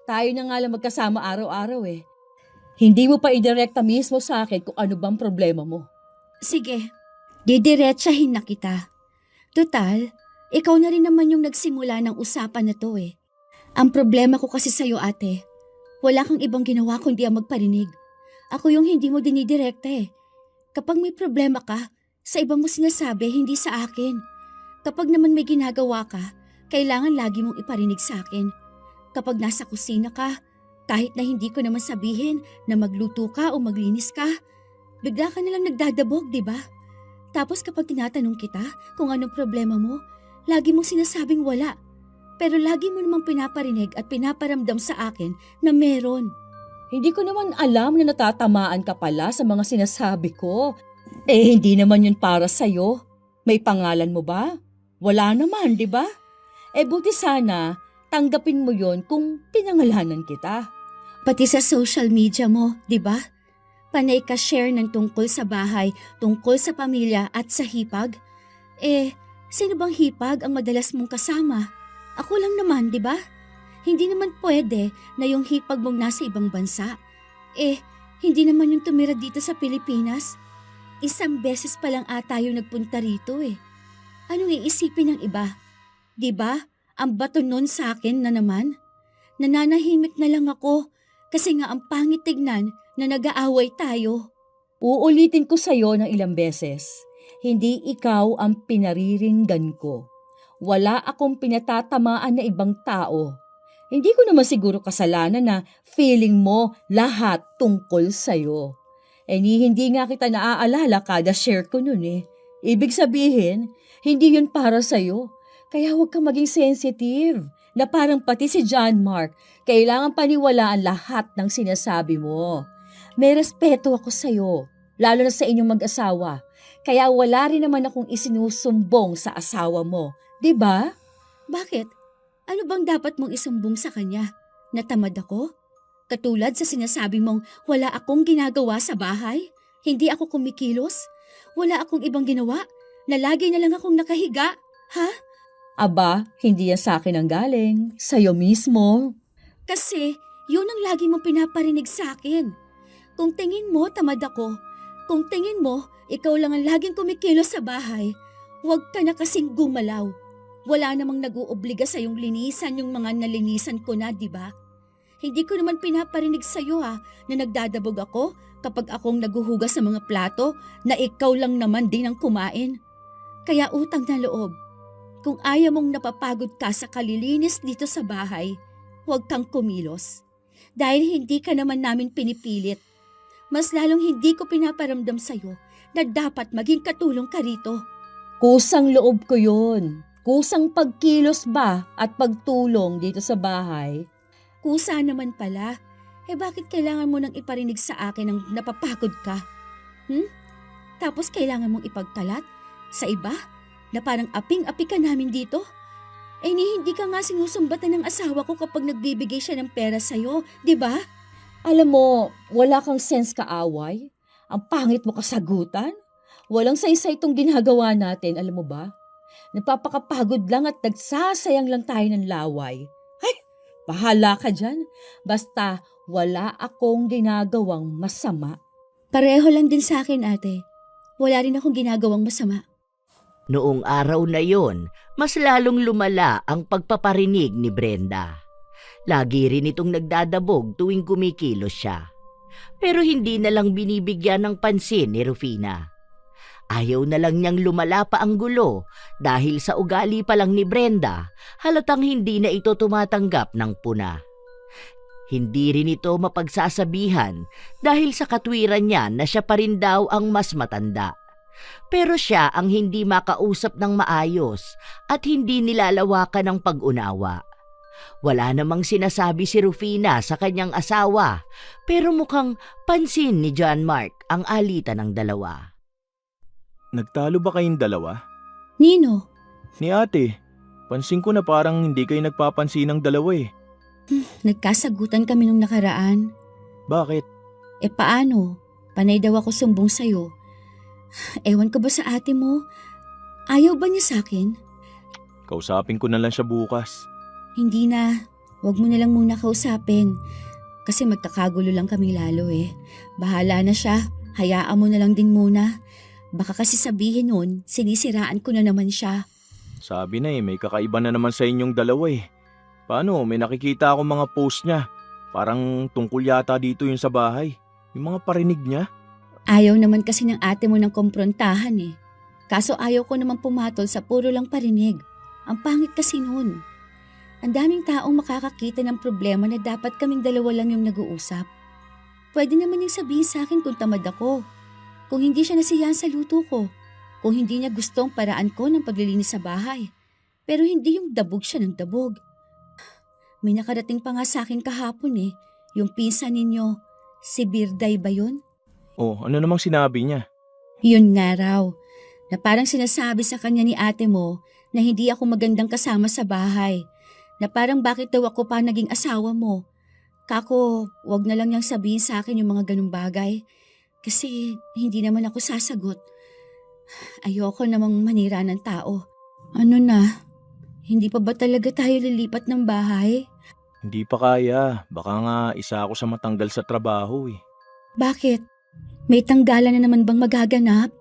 tayo na nga lang magkasama araw-araw eh. Hindi mo pa idirekta mismo sa akin kung ano bang problema mo. Sige, didiretsahin na kita. Total, ikaw na rin naman yung nagsimula ng usapan na to eh. Ang problema ko kasi sa'yo ate, wala kang ibang ginawa kundi ang magparinig. Ako yung hindi mo dinidirekta eh. Kapag may problema ka, sa ibang mo sinasabi, hindi sa akin. Kapag naman may ginagawa ka, kailangan lagi mong iparinig sa akin. Kapag nasa kusina ka, kahit na hindi ko naman sabihin na magluto ka o maglinis ka, bigla ka nalang nagdadabog, di ba? Tapos kapag tinatanong kita kung anong problema mo, lagi mong sinasabing wala. Pero lagi mo namang pinaparinig at pinaparamdam sa akin na meron. Hindi ko naman alam na natatamaan ka pala sa mga sinasabi ko. Eh, hindi naman yun para sa'yo. May pangalan mo ba? Wala naman, di ba? Eh, buti sana tanggapin mo yon kung pinangalanan kita. Pati sa social media mo, di ba? Panay ka share ng tungkol sa bahay, tungkol sa pamilya at sa hipag. Eh, sino bang hipag ang madalas mong kasama? Ako lang naman, di ba? Hindi naman pwede na yung hipag mong nasa ibang bansa. Eh, hindi naman yung tumira dito sa Pilipinas. Isang beses pa lang ata yung nagpunta rito eh. Anong iisipin ng iba? Di ba? Ang bato nun sa akin na naman. Nananahimik na lang ako kasi nga ang pangit tignan na nag-aaway tayo. Uulitin ko sa'yo ng ilang beses. Hindi ikaw ang pinariringgan ko. Wala akong pinatatamaan na ibang tao. Hindi ko naman siguro kasalanan na feeling mo lahat tungkol sa'yo. Eh hindi nga kita naaalala kada share ko nun eh. Ibig sabihin, hindi yun para sa'yo. Kaya huwag kang maging sensitive na parang pati si John Mark, kailangan paniwalaan lahat ng sinasabi mo. May respeto ako sa'yo, lalo na sa inyong mag-asawa. Kaya wala rin naman akong isinusumbong sa asawa mo. 'Di ba? Bakit? Ano bang dapat mong isumbong sa kanya? Natamad ako? Katulad sa sinasabi mong wala akong ginagawa sa bahay? Hindi ako kumikilos? Wala akong ibang ginawa? Na lagi na lang akong nakahiga? Ha? Aba, hindi yan sa akin ang galing. Sa'yo mismo. Kasi yun ang lagi mong pinaparinig sa akin. Kung tingin mo tamad ako, kung tingin mo ikaw lang ang laging kumikilos sa bahay, huwag ka na kasing gumalaw. Wala namang nag-uubliga sa yung linisan yung mga nalinisan ko na, di ba? Hindi ko naman pinaparinig sa iyo na nagdadabog ako kapag akong naguhugas sa mga plato na ikaw lang naman din ang kumain. Kaya utang na loob. Kung ayaw mong napapagod ka sa kalilinis dito sa bahay, huwag kang kumilos. Dahil hindi ka naman namin pinipilit. Mas lalong hindi ko pinaparamdam sa iyo na dapat maging katulong ka rito. Kusang loob ko yun. Kusang pagkilos ba at pagtulong dito sa bahay? Kusa naman pala. Eh bakit kailangan mo nang iparinig sa akin ng napapagod ka? Tapos kailangan mong ipagkalat sa iba na parang aping-api ka namin dito? Eh hindi ka nga sinusumbatan ng asawa ko kapag nagbibigay siya ng pera sa'yo, di ba? Alam mo, wala kang sense kaaway. Ang pangit mo kasagutan. Walang saysay itong ginagawa natin, alam mo ba? Nagpapakapagod lang at nagsasayang lang tayo ng laway. Ay, bahala ka dyan. Basta wala akong ginagawang masama. Pareho lang din sa akin ate. Wala rin akong ginagawang masama. Noong araw na yon, mas lalong lumala ang pagpaparinig ni Brenda. Lagi rin itong nagdadabog tuwing kumikilos siya. Pero hindi na lang binibigyan ng pansin ni Rufina. Ayaw na lang niyang lumala pa ang gulo dahil sa ugali pa lang ni Brenda, halatang hindi na ito tumatanggap ng puna. Hindi rin ito mapagsasabihan dahil sa katwiran niya na siya pa rin daw ang mas matanda. Pero siya ang hindi makausap ng maayos at hindi nilalawakan ng pag-unawa. Wala namang sinasabi si Rufina sa kanyang asawa, pero mukhang pansin ni John Mark ang alitan ng dalawa. Nagtalo ba kayong dalawa? Nino, Ni ate, pansin ko na parang hindi kayo nagpapansin ng dalawa eh. nagkasagutan kami nung nakaraan. Bakit? Eh paano? Panay daw ako sumbong sa'yo. Ewan ko ba sa ate mo? Ayaw ba niya sa akin? Kausapin ko na lang siya bukas. Hindi na. Huwag mo na lang muna kausapin. Kasi magkakagulo lang kami lalo eh. Bahala na siya. Hayaan mo na lang din muna. Baka kasi sabihin nun, sinisiraan ko na naman siya. Sabi na may kakaiba na naman sa inyong dalawa eh. Paano, may nakikita ako mga post niya. Parang tungkol yata dito yun sa bahay. Yung mga parinig niya. Ayaw naman kasi ng ate mo ng komprontahan eh. Kaso ayaw ko naman pumatol sa puro lang parinig. Ang pangit kasi nun. Ang daming taong makakakita ng problema na dapat kaming dalawa lang yung nag-uusap. Pwede naman yung sabihin sa akin kung tamad ako. Kung hindi siya nasiyahan sa luto ko. Kung hindi niya gusto ang paraan ko ng paglilinis sa bahay. Pero hindi yung dabog siya ng dabog. May nakarating pa nga sa akin kahapon eh. Yung pinsan ninyo. Si Birday ba yun? Oh, ano namang sinabi niya? Yun nga raw. Na parang sinasabi sa kanya ni ate mo na hindi ako magandang kasama sa bahay. Na parang bakit daw ako pa naging asawa mo. Kako, wag na lang niyang sabihin sa akin yung mga ganung bagay. Kasi hindi naman ako sasagot. Ayoko namang manira ng tao. Ano na? Hindi pa ba talaga tayo lilipat ng bahay? Hindi pa kaya. Baka nga isa ako sa matanggal sa trabaho eh. Bakit? May tanggalan na naman bang magaganap?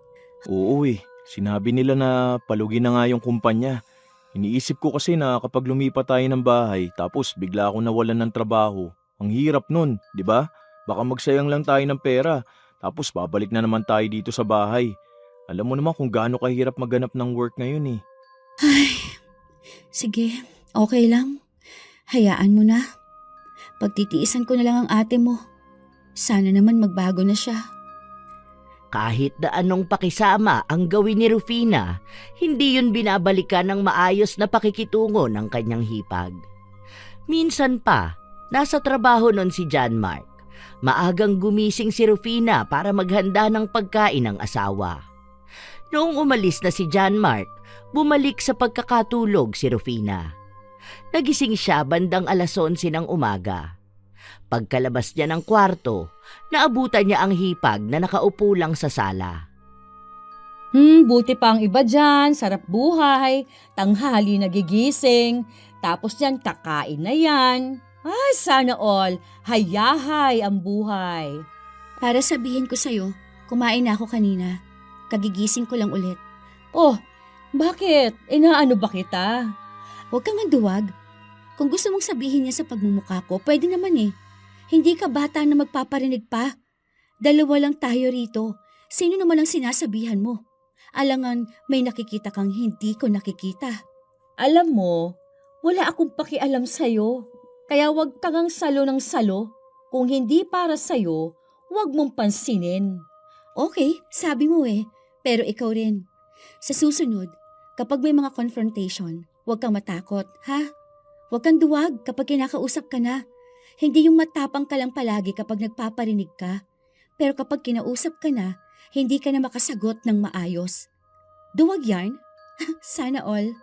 Oo eh. Sinabi nila na palugin na nga yung kumpanya. Iniisip ko kasi na kapag lumipat tayo ng bahay tapos bigla ako nawalan ng trabaho, ang hirap nun, di ba? Baka magsayang lang tayo ng pera tapos babalik na naman tayo dito sa bahay. Alam mo naman kung gaano kahirap maghanap ng work ngayon eh. Ay, sige, okay lang. Hayaan mo na. Pagtitiisan ko na lang ang ate mo. Sana naman magbago na siya. Kahit na anong pakisama ang gawin ni Rufina, hindi yun binabalikan ng maayos na pakikitungo ng kanyang hipag. Minsan pa, nasa trabaho nun si John Mark. Maagang gumising si Rufina para maghanda ng pagkain ng asawa. Noong umalis na si John Mark, bumalik sa pagkakatulog si Rufina. Nagising siya bandang 11:00 ng umaga. Pagkalabas niya ng kwarto, naabutan niya ang hipag na nakaupo lang sa sala. Buti pa ang iba dyan, sarap buhay, tanghali nagigising, tapos yan kakain na yan. Ay, sana all, hayahay ang buhay. Para sabihin ko sa'yo, kumain na ako kanina. Kagigising ko lang ulit. Oh, bakit? Inaano ba kita? Huwag kang magduwag. Kung gusto mong sabihin niya sa pagmumukha ko, pwede naman eh. Hindi ka bata na magpaparinig pa. Dalawa lang tayo rito. Sino naman ang sinasabihan mo? Alangan may nakikita kang hindi ko nakikita. Alam mo, wala akong pakialam sa'yo. Kaya wag kang salo ng salo. Kung hindi para sa'yo, wag mong pansinin. Okay, sabi mo eh. Pero ikaw rin. Sa susunod, kapag may mga confrontation, huwag kang matakot, ha? Huwag kang duwag kapag kinakausap ka na. Hindi yung matapang ka lang palagi kapag nagpaparinig ka. Pero kapag kinausap ka na, hindi ka na makasagot ng maayos. Duwag yarn? Sana all.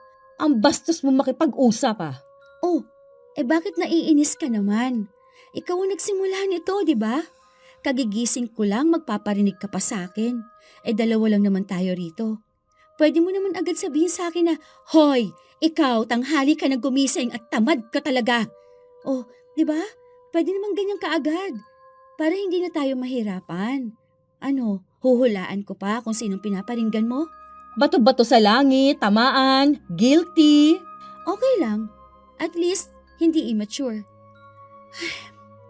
Ang bastos mo makipag-usap ah. Oh, bakit naiinis ka naman? Ikaw ang nagsimula nito, di ba? Kagigising ko lang magpaparinig ka pa sa akin. Dalawa lang naman tayo rito. Pwede mo naman agad sabihin sa akin na, Hoy, ikaw, tanghali ka na gumising at tamad ka talaga. Oh, di ba? Pwede naman ganyan kaagad. Para hindi na tayo mahirapan. Ano, huhulaan ko pa kung sinong pinaparinggan mo? Bato-bato sa langit, tamaan, guilty. Okay lang. At least, hindi immature.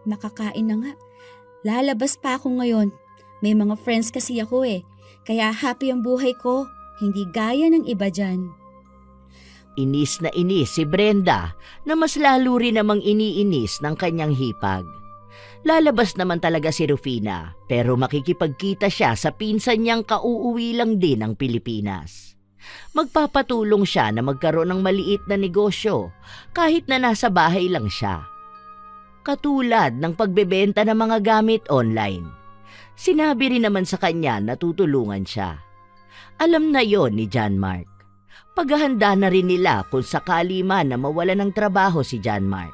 Nakakain na nga. Lalabas pa ako ngayon. May mga friends kasi ako eh. Kaya happy ang buhay ko. Hindi gaya ng iba dyan. Inis na inis si Brenda na mas lalo rin namang iniinis ng kanyang hipag. Lalabas naman talaga si Rufina pero makikipagkita siya sa pinsan niyang kauuwi lang din ng Pilipinas. Magpapatulong siya na magkaroon ng maliit na negosyo kahit na nasa bahay lang siya. Katulad ng pagbebenta ng mga gamit online. Sinabi rin naman sa kanya na tutulungan siya. Alam na yon ni John Mark. Paghahanda na rin nila kung sakali man na mawala ng trabaho si John Mark.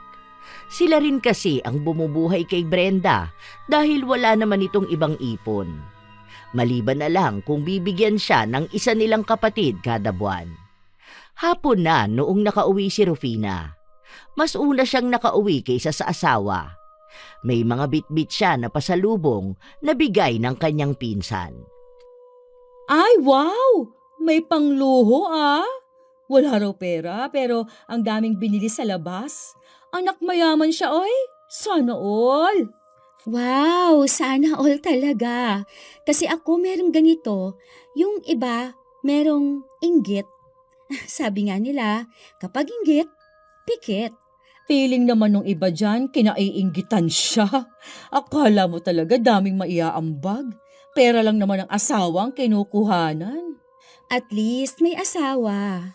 Sila rin kasi ang bumubuhay kay Brenda dahil wala naman itong ibang ipon. Maliban na lang kung bibigyan siya ng isa nilang kapatid kada buwan. Hapon na noong nakauwi si Rufina. Mas una siyang nakauwi kaysa sa asawa. May mga bitbit siya na pasalubong na bigay ng kanyang pinsan. Ay, wow! May pangluho ah! Wala raw pera pero ang daming binili sa labas. Anak mayaman siya oy! Sana all! Wow, sana all talaga. Kasi ako merong ganito, yung iba merong inggit. Sabi nga nila, kapag inggit, pikit. Feeling naman nung iba dyan, kinaiinggitan siya. Akala mo talaga daming maiaambag. Pera lang naman ang asawang kinukuhanan. At least may asawa.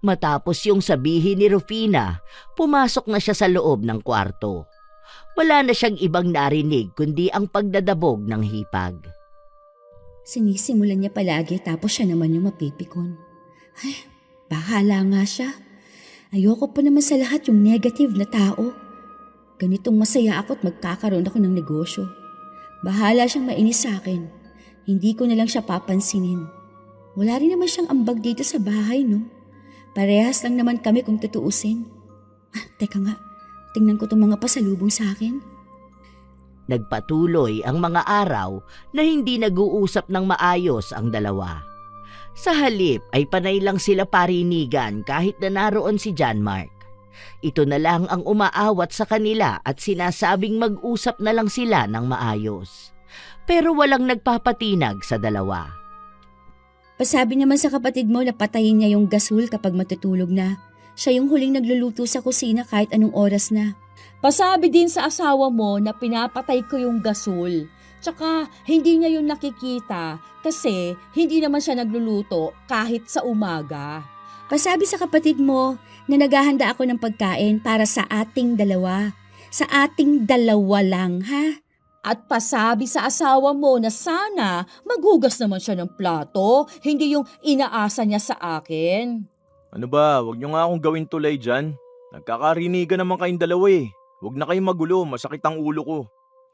Matapos yung sabihin ni Rufina, pumasok na siya sa loob ng kwarto. Wala na siyang ibang narinig kundi ang pagdadabog ng hipag. Sinisimulan niya palagi tapos siya naman yung mapipikon. Ay, bahala nga siya. Ayoko pa naman sa lahat yung negative na tao. Ganitong masaya ako at magkakaroon ako ng negosyo. Bahala siyang mainis sa akin. Hindi ko na lang siya papansinin. Wala rin naman siyang ambag dito sa bahay, no? Parehas lang naman kami kung tutuusin. Teka nga, tingnan ko itong mga pasalubong sa akin. Nagpatuloy ang mga araw na hindi nag-uusap ng maayos ang dalawa. Sa halip ay panay lang sila parinigan kahit na naroon si John Mark. Ito na lang ang umaawat sa kanila at sinasabing mag-usap na lang sila ng maayos. Pero walang nagpapatinag sa dalawa. Pasabi naman sa kapatid mo na patayin niya yung gasol kapag matutulog na. Siya yung huling nagluluto sa kusina kahit anong oras na. Pasabi din sa asawa mo na pinapatay ko yung gasol. Tsaka hindi niya yun nakikita kasi hindi naman siya nagluluto kahit sa umaga. Pasabi sa kapatid mo na naghahanda ako ng pagkain para sa ating dalawa. Sa ating dalawa lang, ha? At pasabi sa asawa mo na sana maghugas naman siya ng plato, hindi yung inaasa niya sa akin. Ano ba, wag niyo nga akong gawin tulay dyan. Nagkakarinigan naman kayong dalawa eh. Huwag na kayong magulo, masakit ang ulo ko.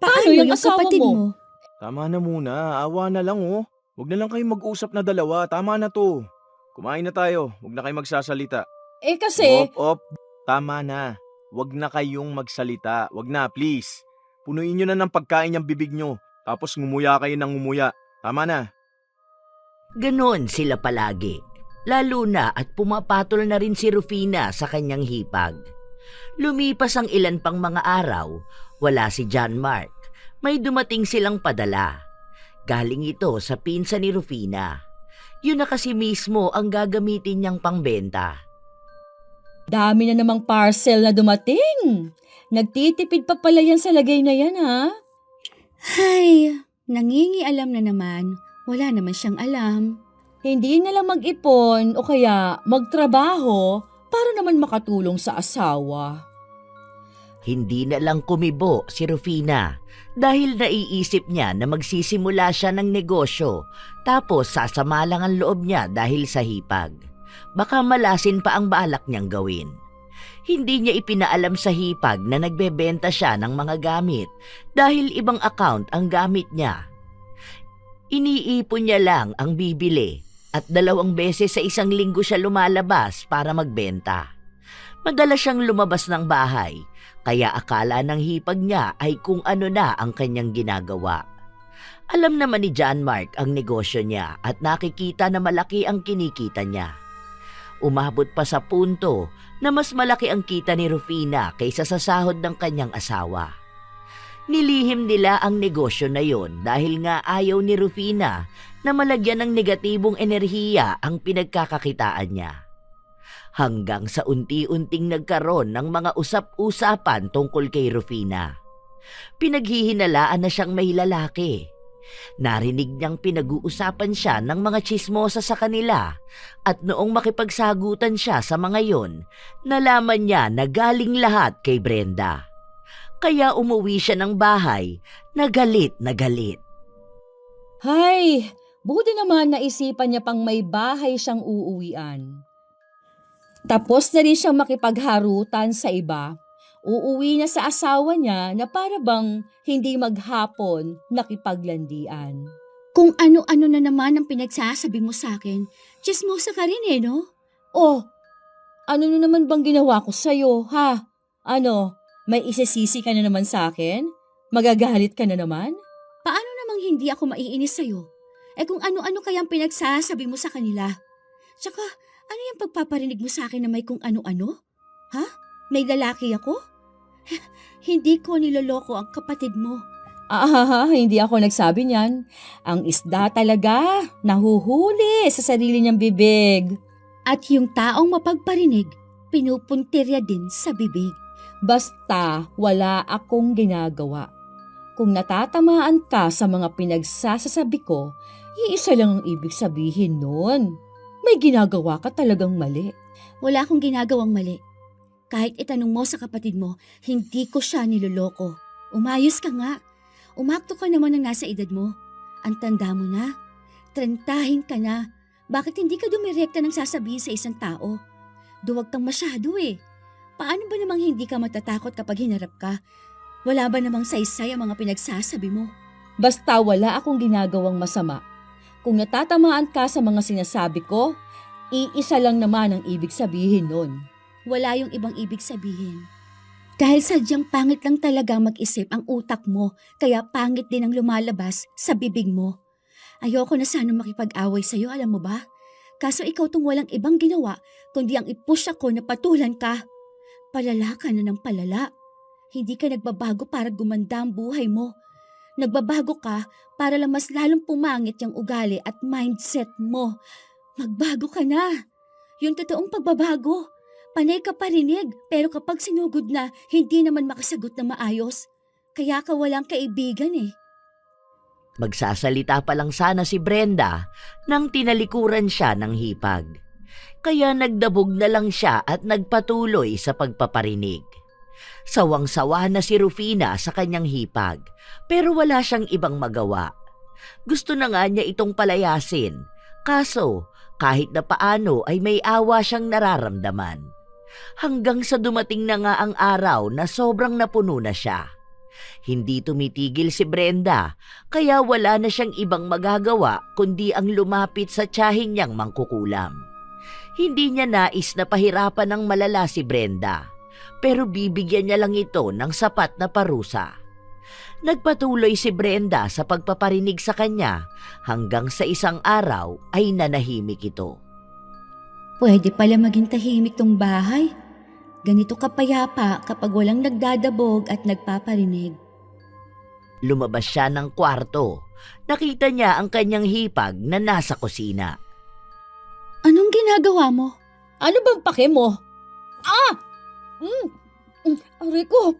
Paano yung asawa mo? Tama na muna, awa na lang oh. Huwag na lang kayong mag-usap na dalawa, tama na to. Kumain na tayo, huwag na kayong magsasalita. Eh kasi, Op, tama na. Huwag na kayong magsalita, huwag na please. Punuin nyo na ng pagkain yung bibig nyo, tapos ngumuya kayo ng ngumuya. Tama na. Ganon sila palagi. Lalo na at pumapatol na rin si Rufina sa kanyang hipag. Lumipas ang ilan pang mga araw, wala si John Mark. May dumating silang padala. Galing ito sa pinsan ni Rufina. Yun na kasi mismo ang gagamitin niyang pangbenta. dami na namang parcel na dumating. Nagtitipid pa pala yan sa lagay na yan ha. Ay, nangingialam na naman. Wala naman siyang alam. Hindi na lang mag-ipon o kaya magtrabaho para naman makatulong sa asawa. Hindi na lang kumibo si Rufina dahil naiisip niya na magsisimula siya ng negosyo tapos sasama lang ang loob niya dahil sa hipag. Baka malasin pa ang balak niyang gawin. Hindi niya ipinaalam sa hipag na nagbebenta siya ng mga gamit dahil ibang account ang gamit niya. Iniipon niya lang ang bibili at 2 beses sa isang linggo siya lumalabas para magbenta. Madalas siyang lumabas ng bahay, kaya akala ng hipag niya ay kung ano na ang kanyang ginagawa. Alam naman ni John Mark ang negosyo niya at nakikita na malaki ang kinikita niya. Umabot pa sa punto na mas malaki ang kita ni Rufina kaysa sa sahod ng kanyang asawa. Nilihim nila ang negosyo na yon dahil nga ayaw ni Rufina na malagyan ng negatibong enerhiya ang pinagkakakitaan niya. Hanggang sa unti-unting nagkaroon ng mga usap-usapan tungkol kay Rufina. Pinaghihinalaan na siyang may lalaki. Narinig niyang pinag-uusapan siya ng mga tsismosa sa kanila at noong makipagsagutan siya sa mga yon, nalaman niya na galing lahat kay Brenda. Kaya umuwi siya ng bahay na galit na galit. Hay, buti naman naisipan niya pang may bahay siyang uuwian. Tapos na rin siyang makipagharutan sa iba. Uuwi na sa asawa niya na para bang hindi maghapon nakipaglandian. Kung ano-ano na naman ang pinagsasabi mo sa akin, chismosa ka rin no? Oh, ano na naman bang ginawa ko sa'yo, ha? Ano, May isisisi ka na naman sa akin? Magagalit ka na naman? Paano namang hindi ako maiinis sa'yo? Kung ano-ano kayang pinagsasabi mo sa kanila. Tsaka, ano yung pagpaparinig mo sa akin na may kung ano-ano? Ha? May lalaki ako? Hindi ko niloloko ang kapatid mo. Hindi ako nagsabi niyan. Ang isda talaga, nahuhuli sa sarili niyang bibig. At yung taong mapagparinig, pinupuntirya din sa bibig. Basta wala akong ginagawa. Kung natatamaan ka sa mga pinagsasasabi ko, iisa lang ang ibig sabihin nun. May ginagawa ka talagang mali. Wala akong ginagawang mali. Kahit itanong mo sa kapatid mo, hindi ko siya niloloko. Umayos ka nga. Umakto ka naman ng nasa edad mo. Ang tanda mo na. Trentahin ka na. Bakit hindi ka dumirekta ng sasabihin sa isang tao? Duwag kang masyado eh. Paano ba namang hindi ka matatakot kapag hinarap ka? Wala ba namang saysay ang mga pinagsasabi mo? Basta wala akong ginagawang masama. Kung natatamaan ka sa mga sinasabi ko, iisa lang naman ang ibig sabihin nun. Wala yung ibang ibig sabihin. Dahil sadyang pangit lang talaga mag-isip ang utak mo, kaya pangit din ang lumalabas sa bibig mo. Ayoko na sana makipag-away sa'yo, alam mo ba? Kaso ikaw tong walang ibang ginawa, kundi ang i-push ako na patulan ka. Palala ka na ng palala. Hindi ka nagbabago para gumanda ang buhay mo. Nagbabago ka para lang mas lalong pumangit yung ugali at mindset mo. Magbago ka na. Yung totoong pagbabago. Panay ka parinig, pero kapag sinugod na, hindi naman makasagot na maayos. Kaya ka walang kaibigan eh. Magsasalita pa lang sana si Brenda nang tinalikuran siya ng hipag. Kaya nagdabog na lang siya at nagpatuloy sa pagpaparinig. Sawang-sawa na si Rufina sa kanyang hipag, pero wala siyang ibang magawa. Gusto na nga niya itong palayasin, kaso kahit na paano ay may awa siyang nararamdaman. Hanggang sa dumating na nga ang araw na sobrang napuno na siya. Hindi tumitigil si Brenda, kaya wala na siyang ibang magagawa kundi ang lumapit sa tiyahin niyang mangkukulam. Hindi niya nais na pahirapan ng malala si Brenda, pero bibigyan niya lang ito ng sapat na parusa. Nagpatuloy si Brenda sa pagpaparinig sa kanya hanggang sa isang araw ay nanahimik ito. Pwede pala maging tahimik tong bahay. Ganito kapayapa kapag walang nagdadabog at nagpaparinig. Lumabas siya ng kwarto. Nakita niya ang kanyang hipag na nasa kusina. Anong ginagawa mo? Ano bang pake mo? Aray ko!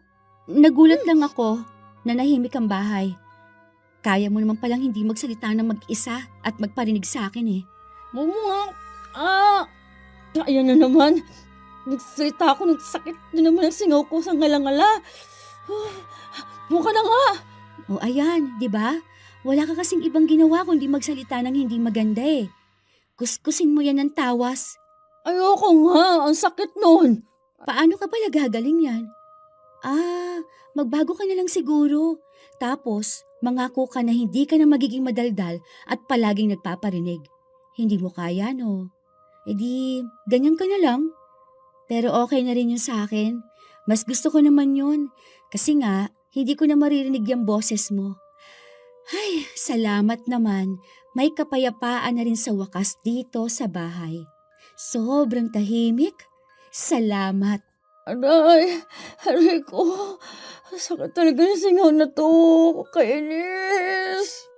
Nagulat lang ako na nahimik ang bahay. Kaya mo naman palang hindi magsalita ng mag-isa at magparinig sa akin eh. Mumuha! Ayan na naman. Nagsalita ako, nagsakit na naman ang singaw ko sa ngala-ngala. Mukha na nga! O ayan, di ba? Wala ka kasing ibang ginawa kundi magsalita ng hindi maganda eh. Kuskusin mo yan ng tawas. Ayoko nga, ang sakit nun. Paano ka pala gagaling yan? Magbago ka na lang siguro. Tapos, mangako ka na hindi ka na magiging madaldal at palaging nagpaparinig. Hindi mo kaya, no? Ganyan ka na lang. Pero okay na rin yun sa akin. Mas gusto ko naman yun. Kasi nga, hindi ko na maririnig yung boses mo. Ay, salamat naman. May kapayapaan na rin sa wakas dito sa bahay. Sobrang tahimik. Salamat. Aray ko. Sakit talaga ng singaw na to. Kainis.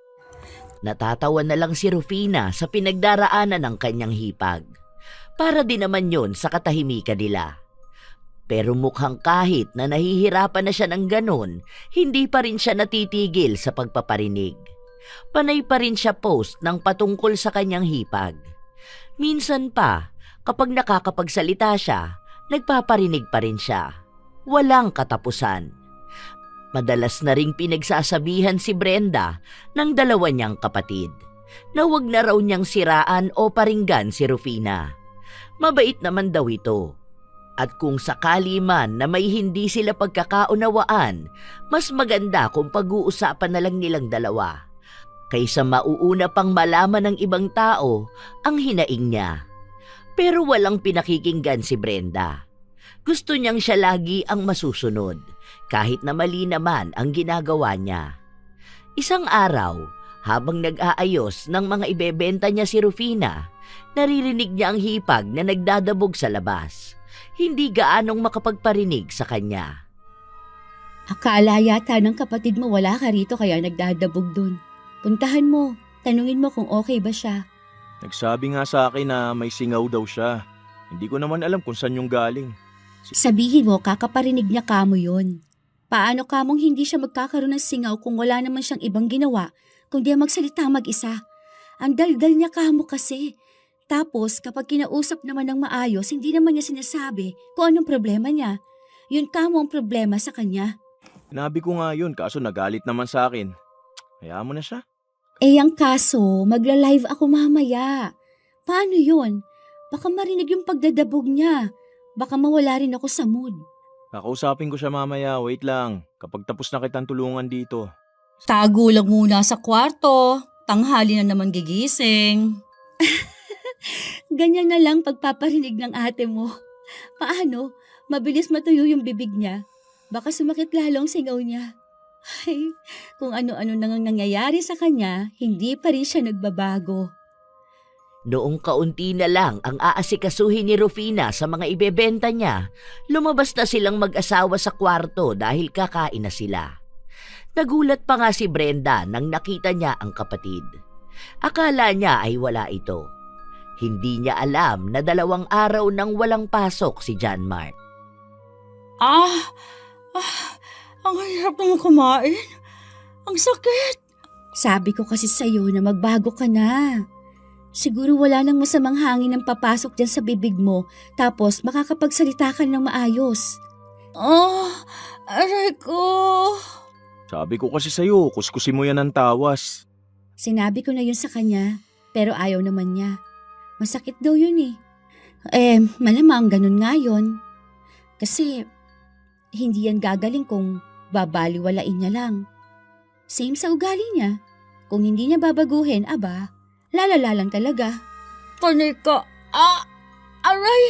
Natatawa na lang si Rufina sa pinagdaraanan ng kanyang hipag. Para din naman yon sa katahimikan nila. Pero mukhang kahit na nahihirapan na siya ng ganon, hindi pa rin siya natitigil sa pagpaparinig. Panay pa rin siya post ng patungkol sa kanyang hipag. Minsan pa, kapag nakakapagsalita siya, nagpaparinig pa rin siya. Walang katapusan. Madalas na ring pinagsasabihan si Brenda ng dalawa niyang kapatid na wag na raw niyang siraan o paringgan si Rufina. Mabait naman daw ito. At kung sakali man na may hindi sila pagkakaunawaan, mas maganda kung pag-uusapan na lang nilang dalawa, kaysa mauuna pang malaman ng ibang tao ang hinaing niya. Pero walang pinakikinggan si Brenda. Gusto niyang siya lagi ang masusunod, kahit na mali naman ang ginagawa niya. Isang araw, habang nag-aayos ng mga ibebenta niya si Rufina, naririnig niya ang hipag na nagdadabog sa labas. Hindi gaanong makapagparinig sa kanya. Akala yata ng kapatid mo wala ka rito kaya nagdadabog dun. Puntahan mo, tanungin mo kung okay ba siya. Nagsabi nga sa akin na may singaw daw siya. Hindi ko naman alam kung saan yung galing. Sabihin mo, kakaparinig niya kamo yun. Paano kamong hindi siya magkakaroon ng singaw kung wala naman siyang ibang ginawa, kundi magsalita mag-isa? Ang daldal niya kamo kasi. Tapos kapag kinausap naman ng maayos, hindi naman niya sinasabi kung anong problema niya. Yun kamo ang problema sa kanya. Sinabi ko nga yun, kaso nagalit naman sa akin. Hayaan mo na siya. Eh ang kaso, magla-live ako mamaya. Paano yun? Baka marinig yung pagdadabog niya. Baka mawala rin ako sa mood. Kakausapin ko siya mamaya, wait lang. Kapag tapos na kitang tulungan dito. Tago lang muna sa kwarto. Tanghali na naman gigising. Ganyan na lang pagpaparinig ng ate mo. Paano? Mabilis matuyo yung bibig niya. Baka sumakit lalong singaw niya. Ay, kung ano-ano nang nangyayari sa kanya, hindi pa rin siya nagbabago. Noong kaunti na lang ang aasikasuhin ni Rufina sa mga ibebenta niya, lumabas na silang mag-asawa sa kwarto dahil kakain na sila. Nagulat pa nga si Brenda nang nakita niya ang kapatid. Akala niya ay wala ito. Hindi niya alam na 2 araw nang walang pasok si John Mark. Ang hirap naman kumain. Ang sakit. Sabi ko kasi sa'yo na magbago ka na. Siguro wala nang masamang hangin ang papasok dyan sa bibig mo, tapos makakapagsalita ka ng maayos. Aray ko. Sabi ko kasi sa'yo, kuskusin mo yan ng tawas. Sinabi ko na yun sa kanya, pero ayaw naman niya. Masakit daw yun eh. Malamang ganun nga yun. Kasi, hindi yan gagaling kung babaliwalain niya lang. Same sa ugali niya. Kung hindi niya babaguhin, lalala lang talaga. Panay ka. Aray.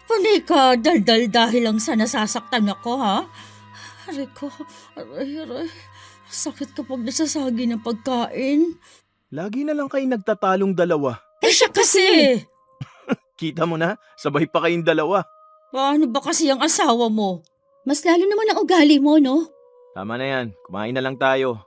Panay ka, daldal dahil lang sa nasasaktan ako, ha? Aray ko. Aray. Sakit kapag nasasagi ng pagkain. Lagi na lang kayo nagtatalong dalawa. Siya kasi. Kita mo na, sabay pa kayong dalawa. Paano ba kasi ang asawa mo? Mas lalo naman ang ugali mo, no? Tama na yan, kumain na lang tayo.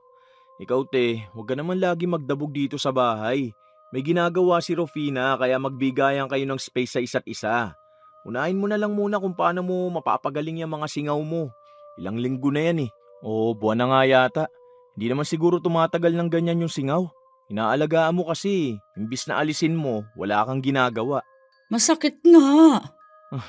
Ikaw te, huwag ka naman lagi magdabog dito sa bahay. May ginagawa si Rufina kaya magbigayan kayo ng space sa isa't isa. Unahin mo na lang muna kung paano mo mapapagaling yung mga singaw mo. Ilang linggo na yan eh. O buwan na nga yata. Hindi naman siguro tumatagal ng ganyan yung singaw. Inaalagaan mo kasi, imbis na alisin mo, wala kang ginagawa. Masakit nga.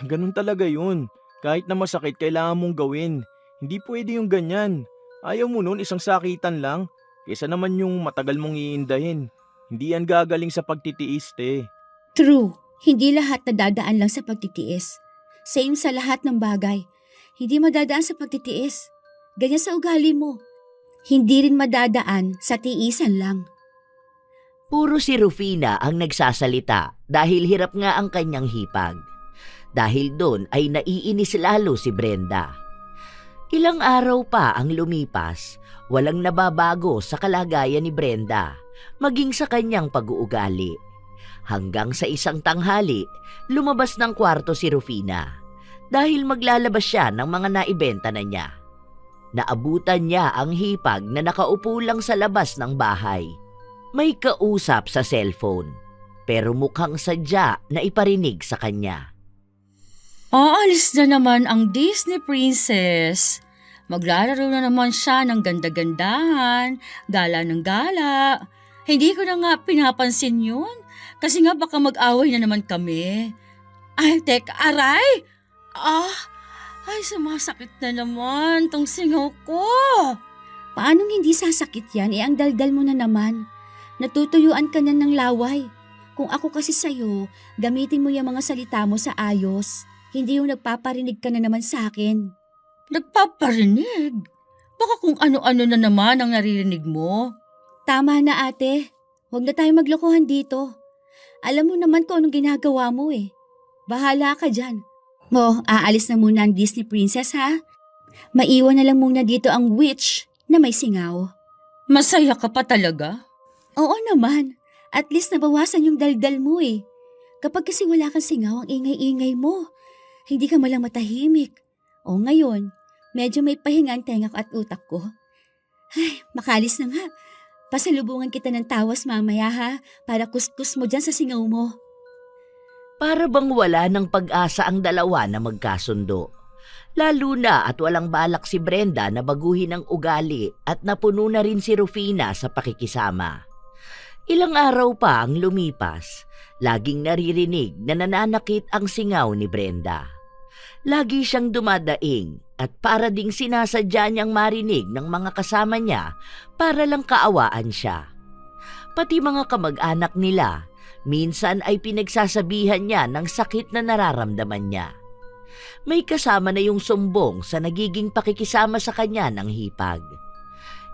Ganun talaga yun. Kahit na masakit, kailangan mong gawin. Hindi pwede yung ganyan. Ayaw mo nun, isang sakitan lang. Kesa naman yung matagal mong iindahin. Hindi yan gagaling sa pagtitiis, te. True. Hindi lahat nadadaan lang sa pagtitiis. Same sa lahat ng bagay. Hindi madadaan sa pagtitiis. Ganyan sa ugali mo. Hindi rin madadaan sa tiisan lang. Puro si Rufina ang nagsasalita dahil hirap nga ang kanyang hipag. Dahil doon ay naiinis lalo si Brenda. Ilang araw pa ang lumipas, walang nababago sa kalagayan ni Brenda, maging sa kanyang pag-uugali. Hanggang sa isang tanghali, lumabas ng kwarto si Rufina dahil maglalabas siya ng mga naibenta na niya. Naabutan niya ang hipag na nakaupo lang sa labas ng bahay. May kausap sa cellphone, pero mukhang sadya na iparinig sa kanya. Aalis na naman ang Disney Princess. Maglalaro na naman siya ng ganda-gandahan, gala ng gala. Hindi ko na nga pinapansin yun. Kasi nga baka mag-away na naman kami. Ay, teka, aray! Ay, sumasakit na naman tong singaw ko. Paanong hindi sasakit yan? Ang daldal mo na naman. Natutuyuan ka na ng laway. Kung ako kasi sa'yo, gamitin mo yung mga salita mo sa ayos. Hindi yung nagpaparinig ka na naman sa akin. Nagpaparinig? Baka kung ano-ano na naman ang naririnig mo. Tama na ate. Huwag na tayo maglokohan dito. Alam mo naman kung anong ginagawa mo eh. Bahala ka dyan. Aalis na muna ang Disney Princess ha? Maiwan na lang muna dito ang witch na may singaw. Masaya ka pa talaga? Oo naman. At least nabawasan yung daldal mo eh. Kapag kasi wala kang singaw, ang ingay-ingay mo. Hindi ka malang matahimik. O ngayon, medyo may pahinga ang tenga at utak ko. Ay, makalis na nga. Pasalubungan kita ng tawas mamaya ha, para kuskus mo dyan sa singaw mo. Para bang wala ng pag-asa ang dalawa na magkasundo. Lalo na at walang balak si Brenda na baguhin ang ugali at napuno na rin si Rufina sa pakikisama. Ilang araw pa ang lumipas, laging naririnig na nananakit ang singaw ni Brenda. Lagi siyang dumadaing at para ding sinasadya niyang marinig ng mga kasama niya para lang kaawaan siya. Pati mga kamag-anak nila, minsan ay pinagsasabihan niya ng sakit na nararamdaman niya. May kasama na yung sumbong sa nagiging pakikisama sa kanya ng hipag.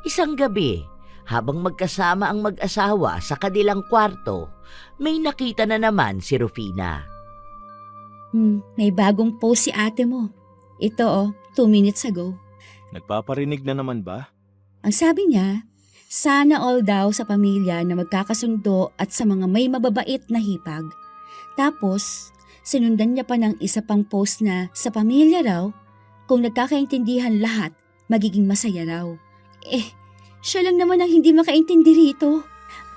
Isang gabi, habang magkasama ang mag-asawa sa kanilang kwarto, may nakita na naman si Rufina. May bagong post si ate mo. Ito 2 minutes ago. Nagpaparinig na naman ba? Ang sabi niya, sana all daw sa pamilya na magkakasundo at sa mga may mababait na hipag. Tapos, sinundan niya pa ng isa pang post na sa pamilya raw, kung nagkakaintindihan lahat, magiging masaya raw. Siya lang naman ang hindi makaintindi rito.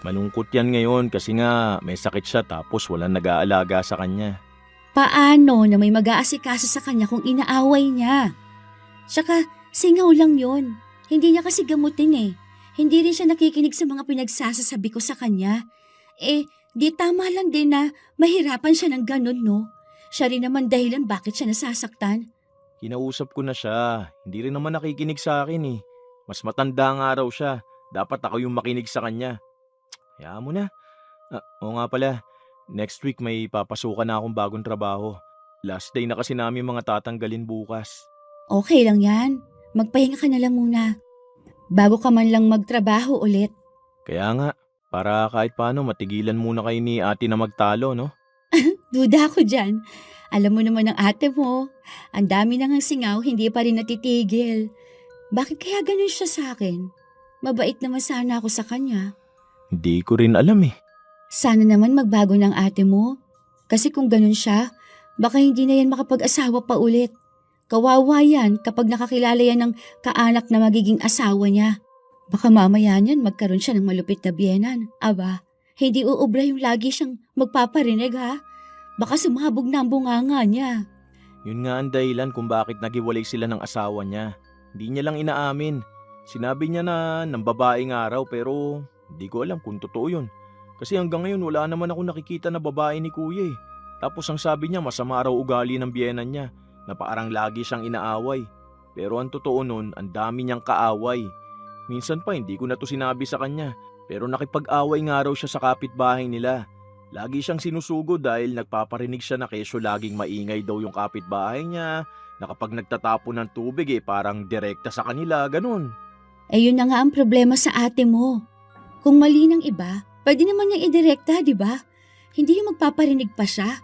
Malungkot yan ngayon kasi nga may sakit siya tapos walang nag-aalaga sa kanya. Paano na may mag-aasikaso sa kanya kung inaaway niya? Tsaka, singaw lang yon. Hindi niya kasi gamutin eh. Hindi rin siya nakikinig sa mga pinagsasasabi ko sa kanya. Di tama lang din na mahirapan siya ng ganun, no? Siya rin naman dahilan bakit siya nasasaktan. Kinausap ko na siya. Hindi rin naman nakikinig sa akin eh. Mas matanda nga raw siya. Dapat ako yung makinig sa kanya. Hayaan mo na. Oo nga pala. Next week may papasukan na akong bagong trabaho. Last day na kasi namin mga tatanggalin bukas. Okay lang yan. Magpahinga ka na lang muna. Bago ka man lang magtrabaho ulit. Kaya nga, para kahit paano matigilan muna kayo ni ate na magtalo, no? Duda ako dyan. Alam mo naman ang ate mo. Ang dami nang singaw, hindi pa rin natitigil. Bakit kaya ganun siya sa akin? Mabait naman sana ako sa kanya. Hindi ko rin alam eh. Sana naman magbago ng ate mo. Kasi kung ganun siya, baka hindi na yan makapag-asawa pa ulit. Kawawa yan kapag nakakilala yan ng kaanak na magiging asawa niya. Baka mamaya niyan magkaroon siya ng malupit na biyenan. Aba, hindi uubra yung lagi siyang magpaparinig ha. Baka sumabog na ang bunganga niya. Yun nga ang dahilan kung bakit nagiwalay sila ng asawa niya. Hindi niya lang inaamin. Sinabi niya na ng babaeng araw pero hindi ko alam kung totoo yun. Kasi hanggang ngayon wala naman ako nakikita na babae ni kuya eh. Tapos ang sabi niya masama raw ugali ng biyenan niya na parang lagi siyang inaaway. Pero ang totoo nun, ang dami niyang kaaway. Minsan pa hindi ko na to sinabi sa kanya. Pero nakipag-away nga raw siya sa kapitbahay nila. Lagi siyang sinusugo dahil nagpaparinig siya na kesyo laging maingay daw yung kapitbahay niya. Na kapag nagtatapon ng tubig parang direkta sa kanila, ganun. Yun na nga ang problema sa ate mo. Kung mali ng iba, pwede naman niyang idirekta, di ba? Hindi yung magpaparinig pa siya.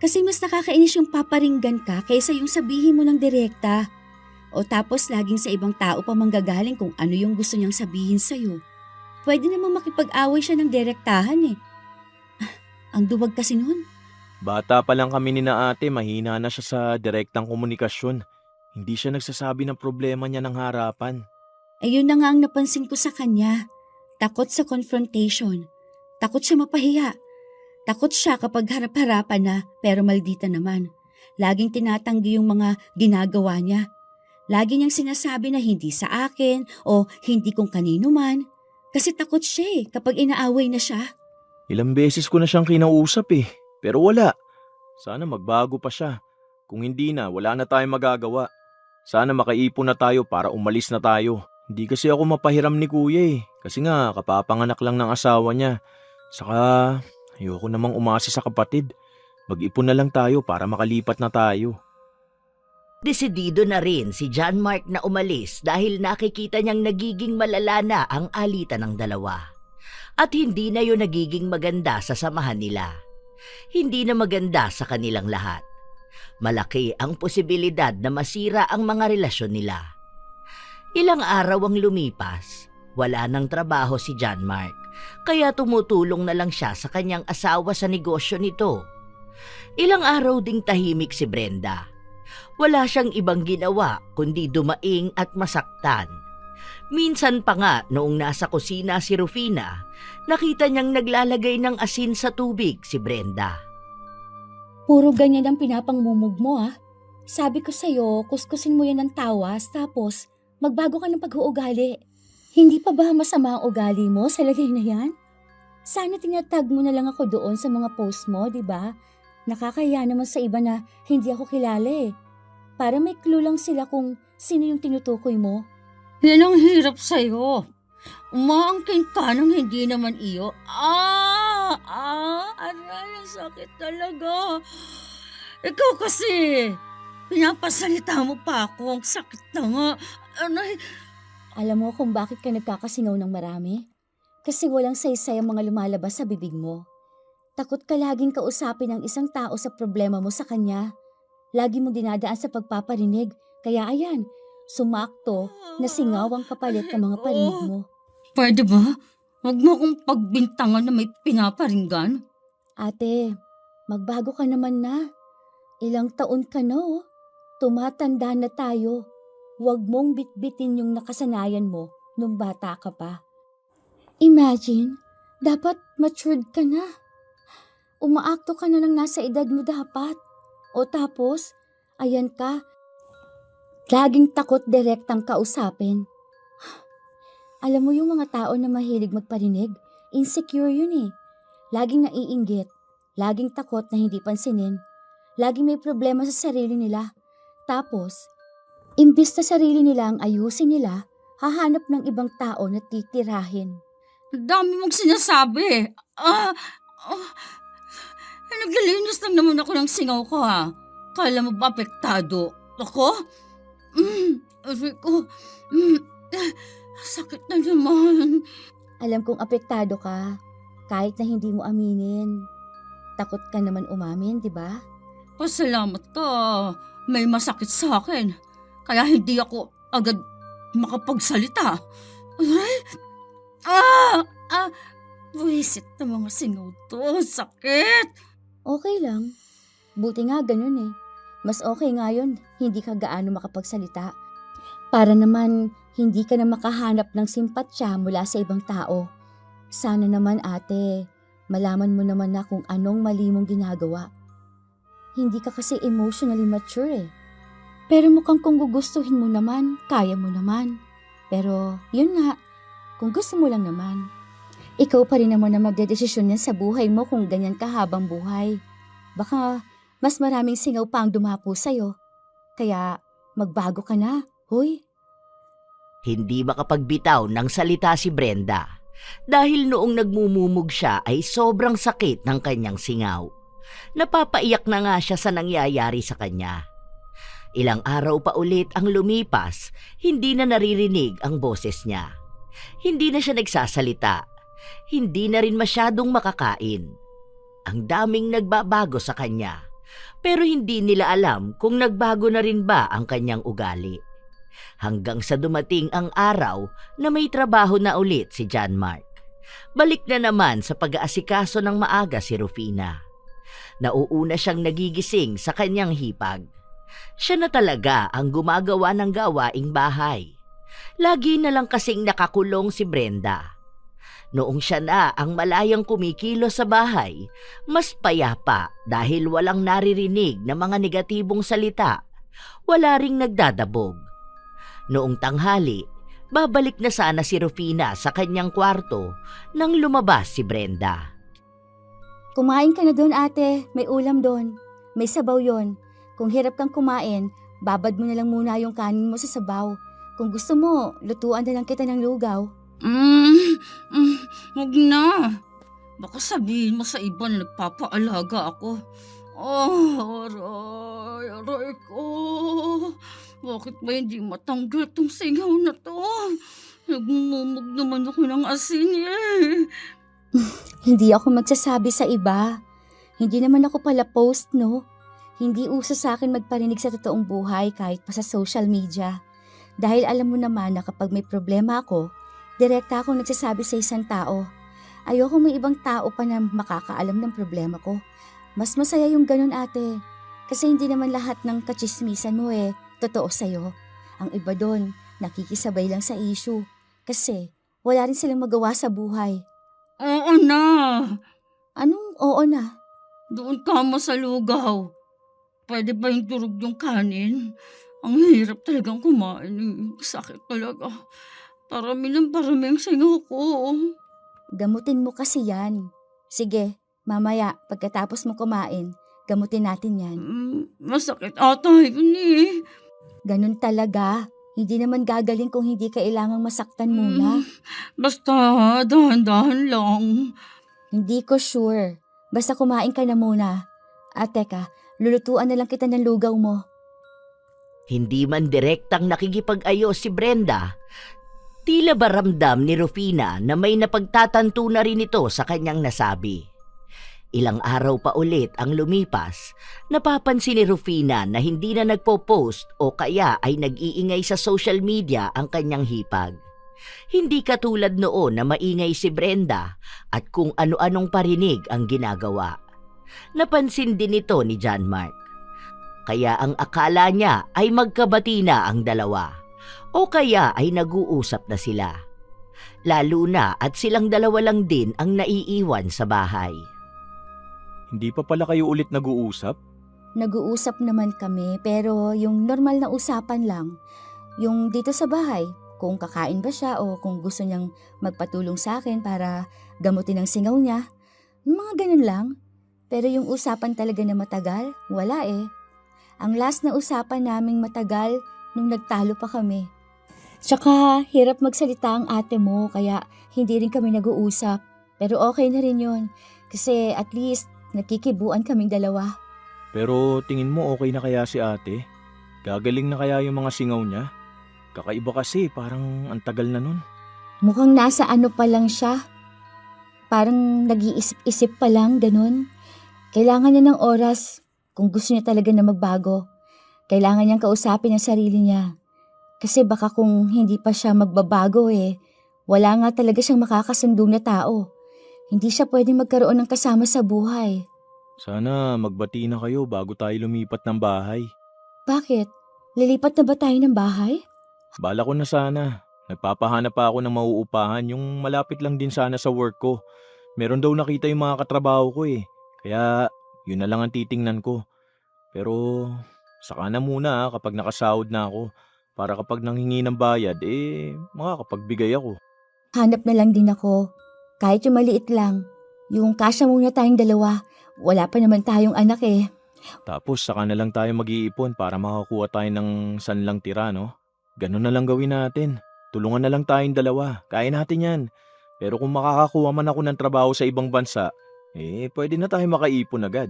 Kasi mas nakakainis yung paparinggan ka kaysa yung sabihin mo ng direkta. O tapos laging sa ibang tao pa manggagaling kung ano yung gusto niyang sabihin sa'yo. Pwede namang makipag-away siya ng direktahan eh. Ang duwag kasi nun. Bata pa lang kami ni na ate, mahina na siya sa direktang komunikasyon. Hindi siya nagsasabi ng problema niya ng harapan. Ayun na nga ang napansin ko sa kanya. Takot sa confrontation. Takot siya mapahiya. Takot siya kapag harap-harapan na pero maldita naman. Laging tinatanggi yung mga ginagawa niya. Lagi niyang sinasabi na hindi sa akin o hindi kung kanino man. Kasi takot siya kapag inaaway na siya. Ilang beses ko na siyang kinausap pero wala. Sana magbago pa siya. Kung hindi na, wala na tayong magagawa. Sana makaipon na tayo para umalis na tayo. Hindi kasi ako mapahiram ni kuya kasi nga kapapanganak lang ng asawa niya. Saka ayoko namang umasa sa kapatid. Mag-ipon na lang tayo para makalipat na tayo. Desidido na rin si John Mark na umalis dahil nakikita niyang nagiging malala na ang alitan ng dalawa. At hindi na yun nagiging maganda sa samahan nila. Hindi na maganda sa kanilang lahat. Malaki ang posibilidad na masira ang mga relasyon nila. Ilang araw ang lumipas, wala nang trabaho si John Mark, kaya tumutulong na lang siya sa kanyang asawa sa negosyo nito. Ilang araw ding tahimik si Brenda. Wala siyang ibang ginawa kundi dumaing at masaktan. Minsan pa nga noong nasa kusina si Rufina, nakita niyang naglalagay ng asin sa tubig si Brenda. Puro ganyan ang pinapangmumug mo ah. Sabi ko sa'yo, kuskusin mo yan ng tawas tapos magbago ka ng pag-uugali. Hindi pa ba masama ang ugali mo sa lagay na yan? Sana tinatag mo na lang ako doon sa mga post mo, di ba? Nakakahiya naman sa iba na hindi ako kilala eh. Para may clue lang sila kung sino yung tinutukoy mo. Yan ang hirap sa'yo. Umaangking ka nang hindi naman iyo. Aray, ang sakit talaga. Ikaw kasi, pinapasalita mo pa ako. Ang sakit na nga. Aray. Alam mo kung bakit ka nagkakasingaw ng marami? Kasi walang saysay ang mga lumalabas sa bibig mo. Takot ka laging kausapin ng isang tao sa problema mo sa kanya. Lagi mo dinadaan sa pagpaparinig. Kaya ayan, sumakto na singaw ang kapalit ng mga parinig mo. Pwede ba? Huwag mo akong pagbintangan na may pinaparinggan. Ate, magbago ka naman na. Ilang taon ka na oh. Tumatanda na tayo. Huwag mong bitbitin yung nakasanayan mo nung bata ka pa. Imagine, dapat matured ka na. Umaakto ka na ng nasa edad mo dapat. O tapos, ayan ka, laging takot direktang kausapin. Alam mo yung mga tao na mahilig magparinig, insecure yun eh. Laging naiinggit, laging takot na hindi pansinin, laging may problema sa sarili nila. Tapos, imbis na sarili nila ang ayusin nila, hahanap ng ibang tao na titirahin. Ang dami mong sinasabi. Naglilinis lang naman ako ng singaw ko ha. Kala mo ba apektado? Ako? Aray ko. Sakit na naman. Alam kong apektado ka, kahit na hindi mo aminin. Takot ka naman umamin, di ba? Pasalamat ka. May masakit sa akin. Kaya hindi ako agad makapagsalita. Aray! Buwisit na mga singaw to. Sakit! Okay lang. Buti nga ganun eh. Mas okay nga yun, hindi ka gaano makapagsalita. Para naman, hindi ka na makahanap ng simpatsya mula sa ibang tao. Sana naman ate, malaman mo naman na kung anong mali mong ginagawa. Hindi ka kasi emotionally mature eh. Pero mukhang kung gugustuhin mo naman, kaya mo naman. Pero yun nga, kung gusto mo lang naman. Ikaw pa rin naman na magdedesisyon yan sa buhay mo kung ganyan ka habang buhay. Baka mas maraming singaw pa ang dumapo sa'yo. Kaya magbago ka na, hoy. Hindi makapagbitaw ng salita si Brenda dahil noong nagmumumog siya ay sobrang sakit ng kanyang singaw. Napapaiyak na nga siya sa nangyayari sa kanya. Ilang araw pa ulit ang lumipas, hindi na naririnig ang boses niya. Hindi na siya nagsasalita. Hindi na rin masyadong makakain. Ang daming nagbabago sa kanya, pero hindi nila alam kung nagbago na rin ba ang kanyang ugali. Hanggang sa dumating ang araw na may trabaho na ulit si John Mark. Balik na naman sa pag-aasikaso ng maaga si Rufina. Nauuna siyang nagigising sa kanyang hipag. Siya na talaga ang gumagawa ng gawaing bahay. Lagi na lang kasing nakakulong si Brenda. Noong siya na ang malayang kumikilos sa bahay, mas payapa dahil walang naririnig na mga negatibong salita. Wala ring nagdadabog. Noong tanghali, babalik na sana si Rufina sa kanyang kwarto nang lumabas si Brenda. Kumain ka na doon ate, may ulam doon. May sabaw yon. Kung hirap kang kumain, babad mo na lang muna yung kanin mo sa sabaw. Kung gusto mo, lutuan na lang kita ng lugaw. Huwag na. Baka sabihin mo sa iba na nagpapaalaga ako. Aray ko. Bakit ba hindi matanggal tong singaw na to? Nagmumumog naman ako ng asin eh. Hindi ako magsasabi sa iba. Hindi naman ako pala post, no? Hindi uso sa akin magparinig sa totoong buhay kahit pa sa social media. Dahil alam mo naman na kapag may problema ako, direkta akong nagsasabi sa isang tao. Ayoko may ibang tao pa na makakaalam ng problema ko. Mas masaya yung ganun, ate. Kasi hindi naman lahat ng kachismisan mo totoo sa'yo. Ang iba doon, nakikisabay lang sa issue. Kasi wala rin silang magawa sa buhay. Oo na. Anong oo na? Doon ka mo sa lugaw. Pwede ba yung durog yung kanin? Ang hirap talagang kumain. Sakit talaga. Parami ng parami ang singaw ko. Gamutin mo kasi yan. Sige, mamaya pagkatapos mo kumain, gamutin natin yan. Masakit ata yun eh. Ganun talaga. Hindi naman gagaling kung hindi kailangang masaktan muna. Basta dahan-dahan lang. Hindi ko sure. Basta kumain ka na muna. At teka, lulutuan na lang kita ng lugaw mo. Hindi man direktang nakikipag-ayos si Brenda, tila ba ramdam ni Rufina na may napagtatanto na rin ito sa kanyang nasabi. Ilang araw pa ulit ang lumipas, napapansin ni Rufina na hindi na nagpo-post o kaya ay nag-iingay sa social media ang kanyang hipag. Hindi katulad noon na maingay si Brenda at kung ano-anong parinig ang ginagawa. Napansin din ito ni John Mark. Kaya ang akala niya ay magkabati na ang dalawa o kaya ay nag-uusap na sila. Lalo na at silang dalawa lang din ang naiiwan sa bahay. Hindi pa pala kayo ulit nag-uusap? Nag-uusap naman kami pero yung normal na usapan lang. Yung dito sa bahay, kung kakain ba siya o kung gusto niyang magpatulong sa akin para gamutin ang singaw niya. Yung mga ganun lang. Pero yung usapan talaga na matagal, wala eh. Ang last na usapan naming matagal nung nagtalo pa kami. Tsaka hirap magsalita ang ate mo kaya hindi rin kami nag-uusap. Pero okay na rin yun kasi at least nakikibuan kaming dalawa. Pero tingin mo okay na kaya si ate? Gagaling na kaya yung mga singaw niya? Kakaiba kasi, parang ang tagal na nun. Mukhang nasa ano pa lang siya. Parang nag-iisip-isip pa lang, ganun. Kailangan niya ng oras kung gusto niya talaga na magbago. Kailangan niyang kausapin ang sarili niya. Kasi baka kung hindi pa siya magbabago wala nga talaga siyang makakasundong na tao. Hindi siya pwedeng magkaroon ng kasama sa buhay. Sana magbati na kayo bago tayo lumipat ng bahay. Bakit? Lilipat na ba tayo ng bahay? Bala ko na sana. Nagpapahanap pa ako ng mauupahan yung malapit lang din sana sa work ko. Meron daw nakita yung mga katrabaho ko eh. Kaya yun na lang ang titingnan ko. Pero saka na muna kapag nakasahod na ako. Para kapag nanghingi ng bayad makakapagbigay ako. Hanap na lang din ako. Kahit yung maliit lang. Yung kasya muna tayong dalawa. Wala pa naman tayong anak eh. Tapos saka na lang tayo mag-iipon para makakuha tayo ng sanlang tira, no? Ganun na lang gawin natin. Tulungan na lang tayong dalawa. Kaya natin yan. Pero kung makakakuha man ako ng trabaho sa ibang bansa, pwede na tayo makaipon agad.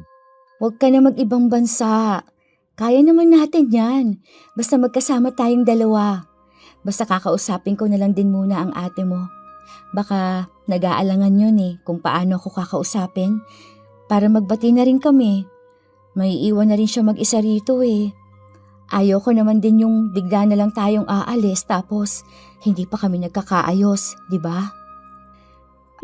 Huwag ka na mag-ibang bansa. Kaya naman natin yan. Basta magkasama tayong dalawa. Basta kakausapin ko na lang din muna ang ate mo. Baka nag-aalangan yun kung paano ako kakausapin. Para magbati na rin kami. May iwan na rin siya mag-isa rito Ayoko naman din yung bigla na lang tayong aalis tapos hindi pa kami nagkakaayos, di ba?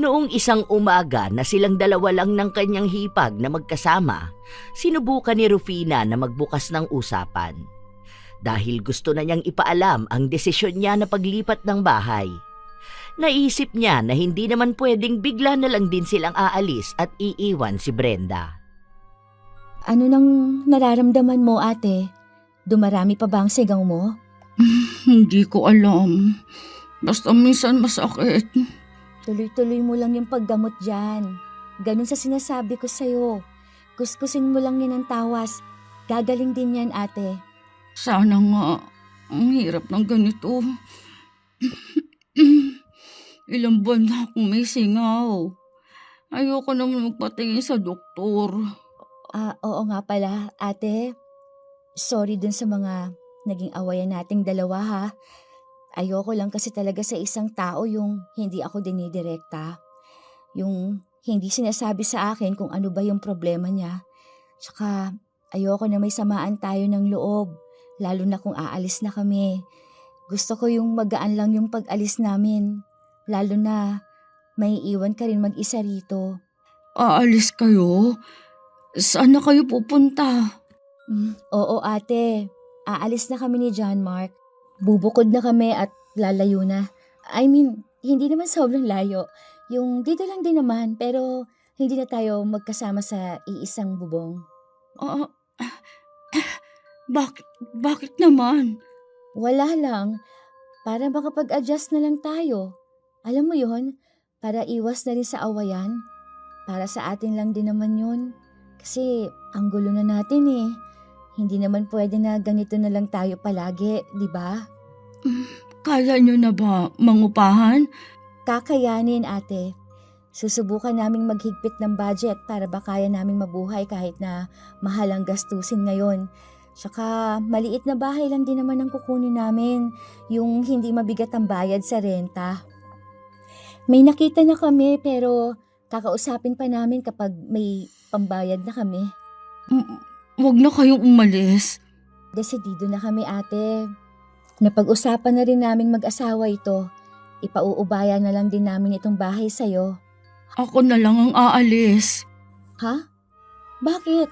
Noong isang umaga na silang dalawa lang ng kanyang hipag na magkasama, sinubukan ni Rufina na magbukas ng usapan. Dahil gusto na niyang ipaalam ang desisyon niya na paglipat ng bahay. Naisip niya na hindi naman pwedeng bigla na lang din silang aalis at iiwan si Brenda. Ano nang nararamdaman mo, ate? Dumarami pa ba ang sigaw mo? Hindi ko alam. Basta minsan masakit. Tuloy-tuloy mo lang yung paggamot dyan. Ganun sa sinasabi ko sa'yo. Kuskusin mo lang yan ng tawas. Gagaling din yan, ate. Sana nga. Ang hirap ng ganito. Ilang buwan na akong may singaw. Ayoko naman magpatingin sa doktor. Oo nga pala, ate. Sorry dun sa mga naging awayan nating dalawa ha. Ayoko lang kasi talaga sa isang tao yung hindi ako dinidirekta. Yung hindi sinasabi sa akin kung ano ba yung problema niya. Tsaka ayoko na may samaan tayo ng loob, lalo na kung aalis na kami. Gusto ko yung magaan lang yung pag-alis namin, lalo na may iwan ka rin mag-isa rito. Aalis kayo? Saan na kayo pupunta? Oo ate, aalis na kami ni John Mark. Bubukod na kami at lalayo na. I mean, hindi naman sobrang layo. Yung dito lang din naman, pero hindi na tayo magkasama sa iisang bubong. Ah, bakit naman? Wala lang, para makapag-adjust na lang tayo. Alam mo yon, para iwas na rin sa awayan. Para sa atin lang din naman yun. Kasi ang gulo na natin eh. Hindi naman pwede na ganito na lang tayo palagi, di ba? Kaya nyo na ba mangupahan? Kakayanin ate. Susubukan naming maghigpit ng budget para ba kaya naming mabuhay kahit na mahal ang gastusin ngayon. Tsaka maliit na bahay lang din naman ang kukunin namin, yung hindi mabigat ang bayad sa renta. May nakita na kami pero kakausapin pa namin kapag may pambayad na kami. Huwag na kayong umalis. Desidido na kami ate. Napag-usapan na rin naming mag-asawa ito. Ipauubaya na lang din namin itong bahay sa'yo. Ako na lang ang aalis. Ha? Bakit?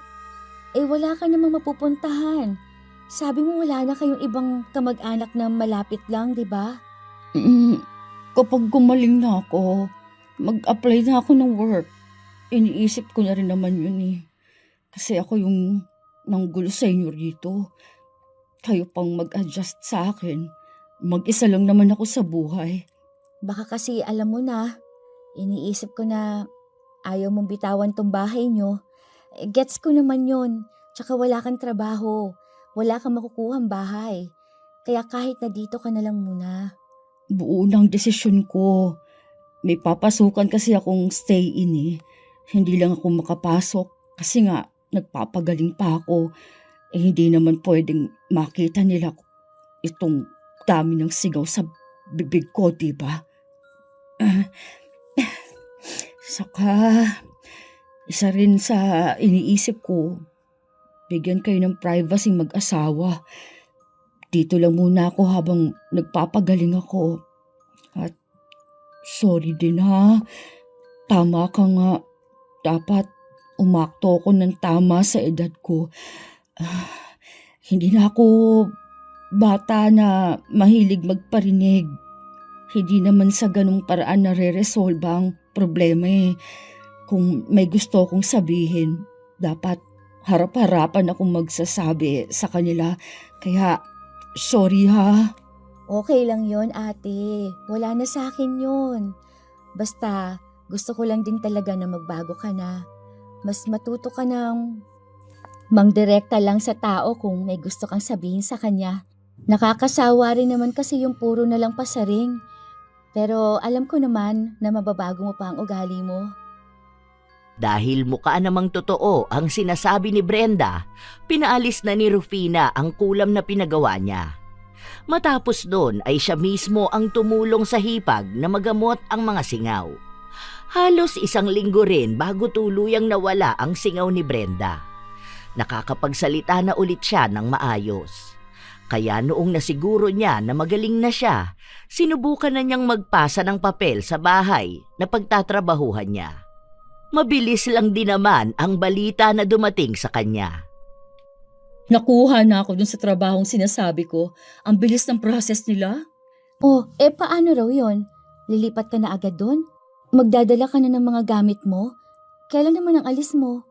Wala ka namang mapupuntahan. Sabi mo wala na kayong ibang kamag-anak na malapit lang, di ba? Kapag gumaling na ako, mag-apply na ako ng work. Iniisip ko na rin naman yun eh. Kasi ako yung nanggulo sa inyo rito. Kayo pang mag-adjust sa akin. Mag-isa lang naman ako sa buhay. Baka kasi alam mo na, iniisip ko na ayaw mong bitawan tong bahay nyo. Gets ko naman yun. Tsaka wala kang trabaho. Wala kang makukuhang bahay. Kaya kahit na dito ka na lang muna. Buo ng desisyon ko. May papasukan kasi akong stay-in eh. Hindi lang ako makapasok kasi nga nagpapagaling pa ako. Hindi naman pwedeng makita nila itong dami ng sigaw sa bibig ko, diba? Saka, isa rin sa iniisip ko, bigyan kayo ng privacy mag-asawa. Dito lang muna ako habang nagpapagaling ako. At sorry din ha, tama ka nga. Dapat umakto ako ng tama sa edad ko. Hindi na ako bata na mahilig magparinig. Hindi naman sa ganung paraan na re-resolve ang problema eh. Kung may gusto akong sabihin, dapat harap-harapan akong magsasabi sa kanila. Kaya, sorry ha. Okay lang yon ate. Wala na sa akin yon. Basta, gusto ko lang din talaga na magbago ka na. Mas matuto ka ng mangdirekta lang sa tao kung may gusto kang sabihin sa kanya. Nakakasawa rin naman kasi yung puro na lang pasaring. Pero alam ko naman na mababago mo pa ang ugali mo. Dahil mukha namang totoo ang sinasabi ni Brenda, pinaalis na ni Rufina ang kulam na pinagawa niya. Matapos doon ay siya mismo ang tumulong sa hipag na magamot ang mga singaw. Halos 1 linggo rin bago tuluyang nawala ang singaw ni Brenda. Nakakapagsalita na ulit siya ng maayos. Kaya noong nasiguro niya na magaling na siya, sinubukan na niyang magpasa ng papel sa bahay na pagtatrabahuhan niya. Mabilis lang din naman ang balita na dumating sa kanya. Nakuha na ako dun sa trabahong sinasabi ko. Ang bilis ng process nila. Paano raw yon? Lilipat ka na agad doon? Magdadala ka na ng mga gamit mo? Kailan naman ang alis mo?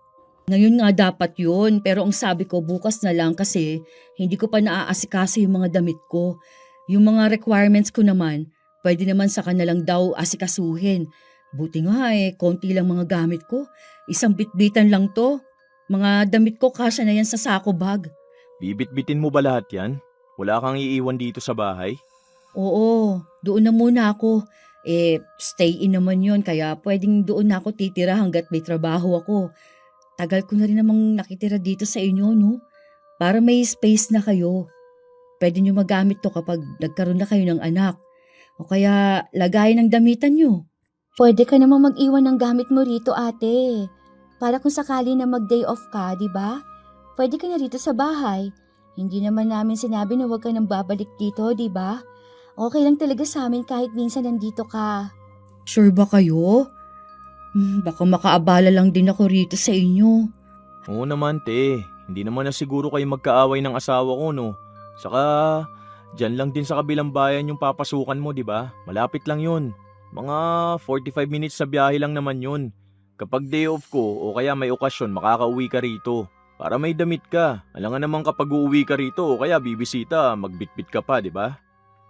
Ngayon nga dapat yun, pero ang sabi ko bukas na lang kasi hindi ko pa naaasikaso yung mga damit ko. Yung mga requirements ko naman, pwede naman sa kanilang daw asikasuhin. Buti nga konti lang mga gamit ko. 1 bitbitan lang to. Mga damit ko kasya na yan sa sako bag. Bibit-bitin mo ba lahat yan? Wala kang iiwan dito sa bahay? Oo, doon na muna ako. Stay in naman yun kaya pwedeng doon na ako titira hanggat may trabaho ako. Tagal ko na rin namang nakitira dito sa inyo, no? Para may space na kayo. Pwede nyo magamit to kapag nagkaroon na kayo ng anak. O kaya lagayin ng damitan nyo. Pwede ka namang mag-iwan ng gamit mo rito, ate. Para kung sakali na mag-day off ka, di ba? Pwede ka na rito sa bahay. Hindi naman namin sinabi na huwag ka nang babalik dito, di ba? Okay lang talaga sa amin kahit minsan nandito ka. Sure ba kayo? Baka makaabala lang din ako rito sa inyo. Oo naman, te. Hindi naman na siguro kayo magkaaway ng asawa ko, no? Saka, dyan lang din sa kabilang bayan yung papasukan mo, di ba? Malapit lang yun. Mga 45 minutes sa biyahe lang naman yun. Kapag day off ko o kaya may okasyon, makakauwi ka rito. Para may damit ka. Alam nga naman kapag uuwi ka rito o kaya bibisita, magbitbit ka pa, di ba?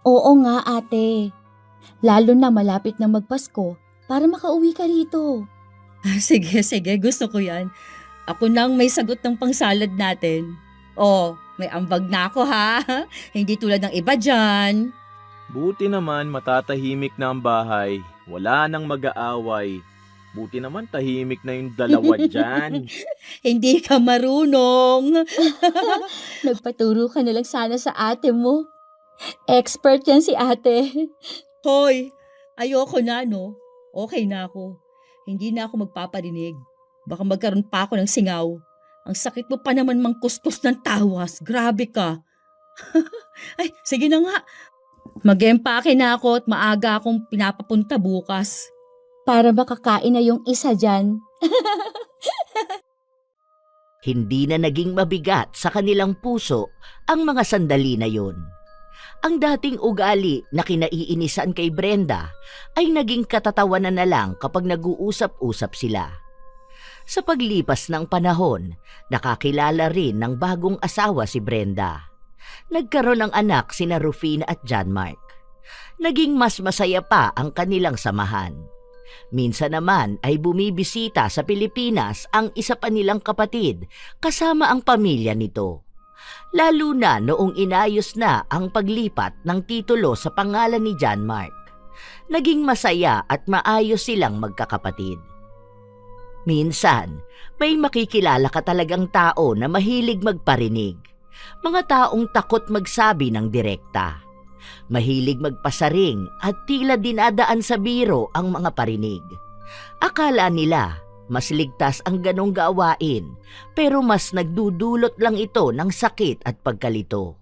Oo nga, ate. Lalo na malapit na magpasko para makauwi ka rito. Sige, gusto ko yan. Ako nang may sagot ng pangsalad natin. Oh, may ambag na ako ha. Hindi tulad ng iba dyan. Buti naman matatahimik na ang bahay. Wala nang mag-aaway. Buti naman tahimik na yung dalawa dyan. Hindi ka marunong. Nagpaturo ka na lang sana sa ate mo. Expert yan si ate. Hoy, ayoko na no. Okay na ako. Hindi na ako magpaparinig. Baka magkaroon pa ako ng singaw. Ang sakit mo pa naman mangkuskus ng tawas. Grabe ka. Ay, sige na nga. Mag-empake na ako at maaga akong pinapapunta bukas. Para makakain na yung isa dyan. Hindi na naging mabigat sa kanilang puso ang mga sandali na yun. Ang dating ugali na kinaiinisan kay Brenda ay naging katatawanan na lang kapag nag-uusap-usap sila. Sa paglipas ng panahon, nakakilala rin ng bagong asawa si Brenda. Nagkaroon ng anak sina Rufina at John Mark. Naging mas masaya pa ang kanilang samahan. Minsan naman ay bumibisita sa Pilipinas ang isa pa nilang kapatid kasama ang pamilya nito. Lalo na noong inayos na ang paglipat ng titulo sa pangalan ni John Mark. Naging masaya at maayos silang magkakapatid. Minsan, may makikilala ka talagang tao na mahilig magparinig. Mga taong takot magsabi ng direkta. Mahilig magpasaring at tila dinadaan sa biro ang mga parinig. Akala nila mas ligtas ang ganong gawain, pero mas nagdudulot lang ito ng sakit at pagkalito.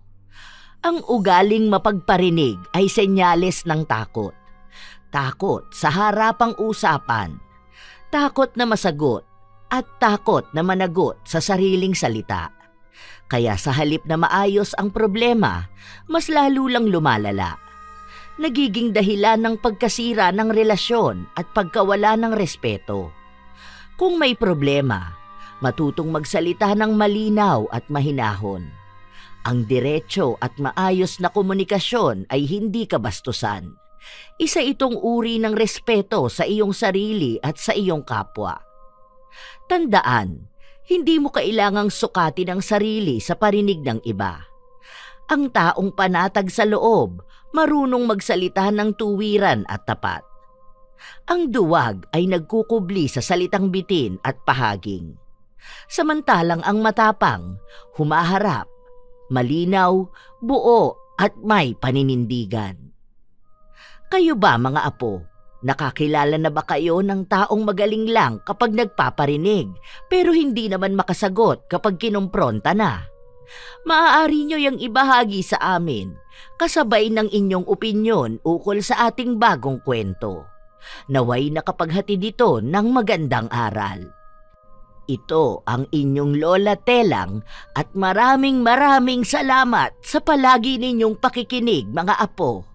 Ang ugaling mapagparinig ay senyales ng takot. Takot sa harapang usapan, takot na masagot, at takot na managot sa sariling salita. Kaya sa halip na maayos ang problema, mas lalo lang lumalala. Nagiging dahilan ng pagkasira ng relasyon at pagkawala ng respeto. Kung may problema, matutong magsalita ng malinaw at mahinahon. Ang diretso at maayos na komunikasyon ay hindi kabastusan. Isa itong uri ng respeto sa iyong sarili at sa iyong kapwa. Tandaan, hindi mo kailangang sukatin ang sarili sa parinig ng iba. Ang taong panatag sa loob, marunong magsalita ng tuwiran at tapat. Ang duwag ay nagkukubli sa salitang bitin at pahaging. Samantalang ang matapang, humaharap, malinaw, buo at may paninindigan. Kayo ba mga apo, nakakilala na ba kayo ng taong magaling lang kapag nagpaparinig pero hindi naman makasagot kapag kinumpronta na? Maaari nyo yang ibahagi sa amin kasabay ng inyong opinyon ukol sa ating bagong kwento. Naway nakapaghatid ito ng magandang aral. Ito ang inyong Lola Telang at maraming salamat sa palagi ninyong pakikinig mga apo.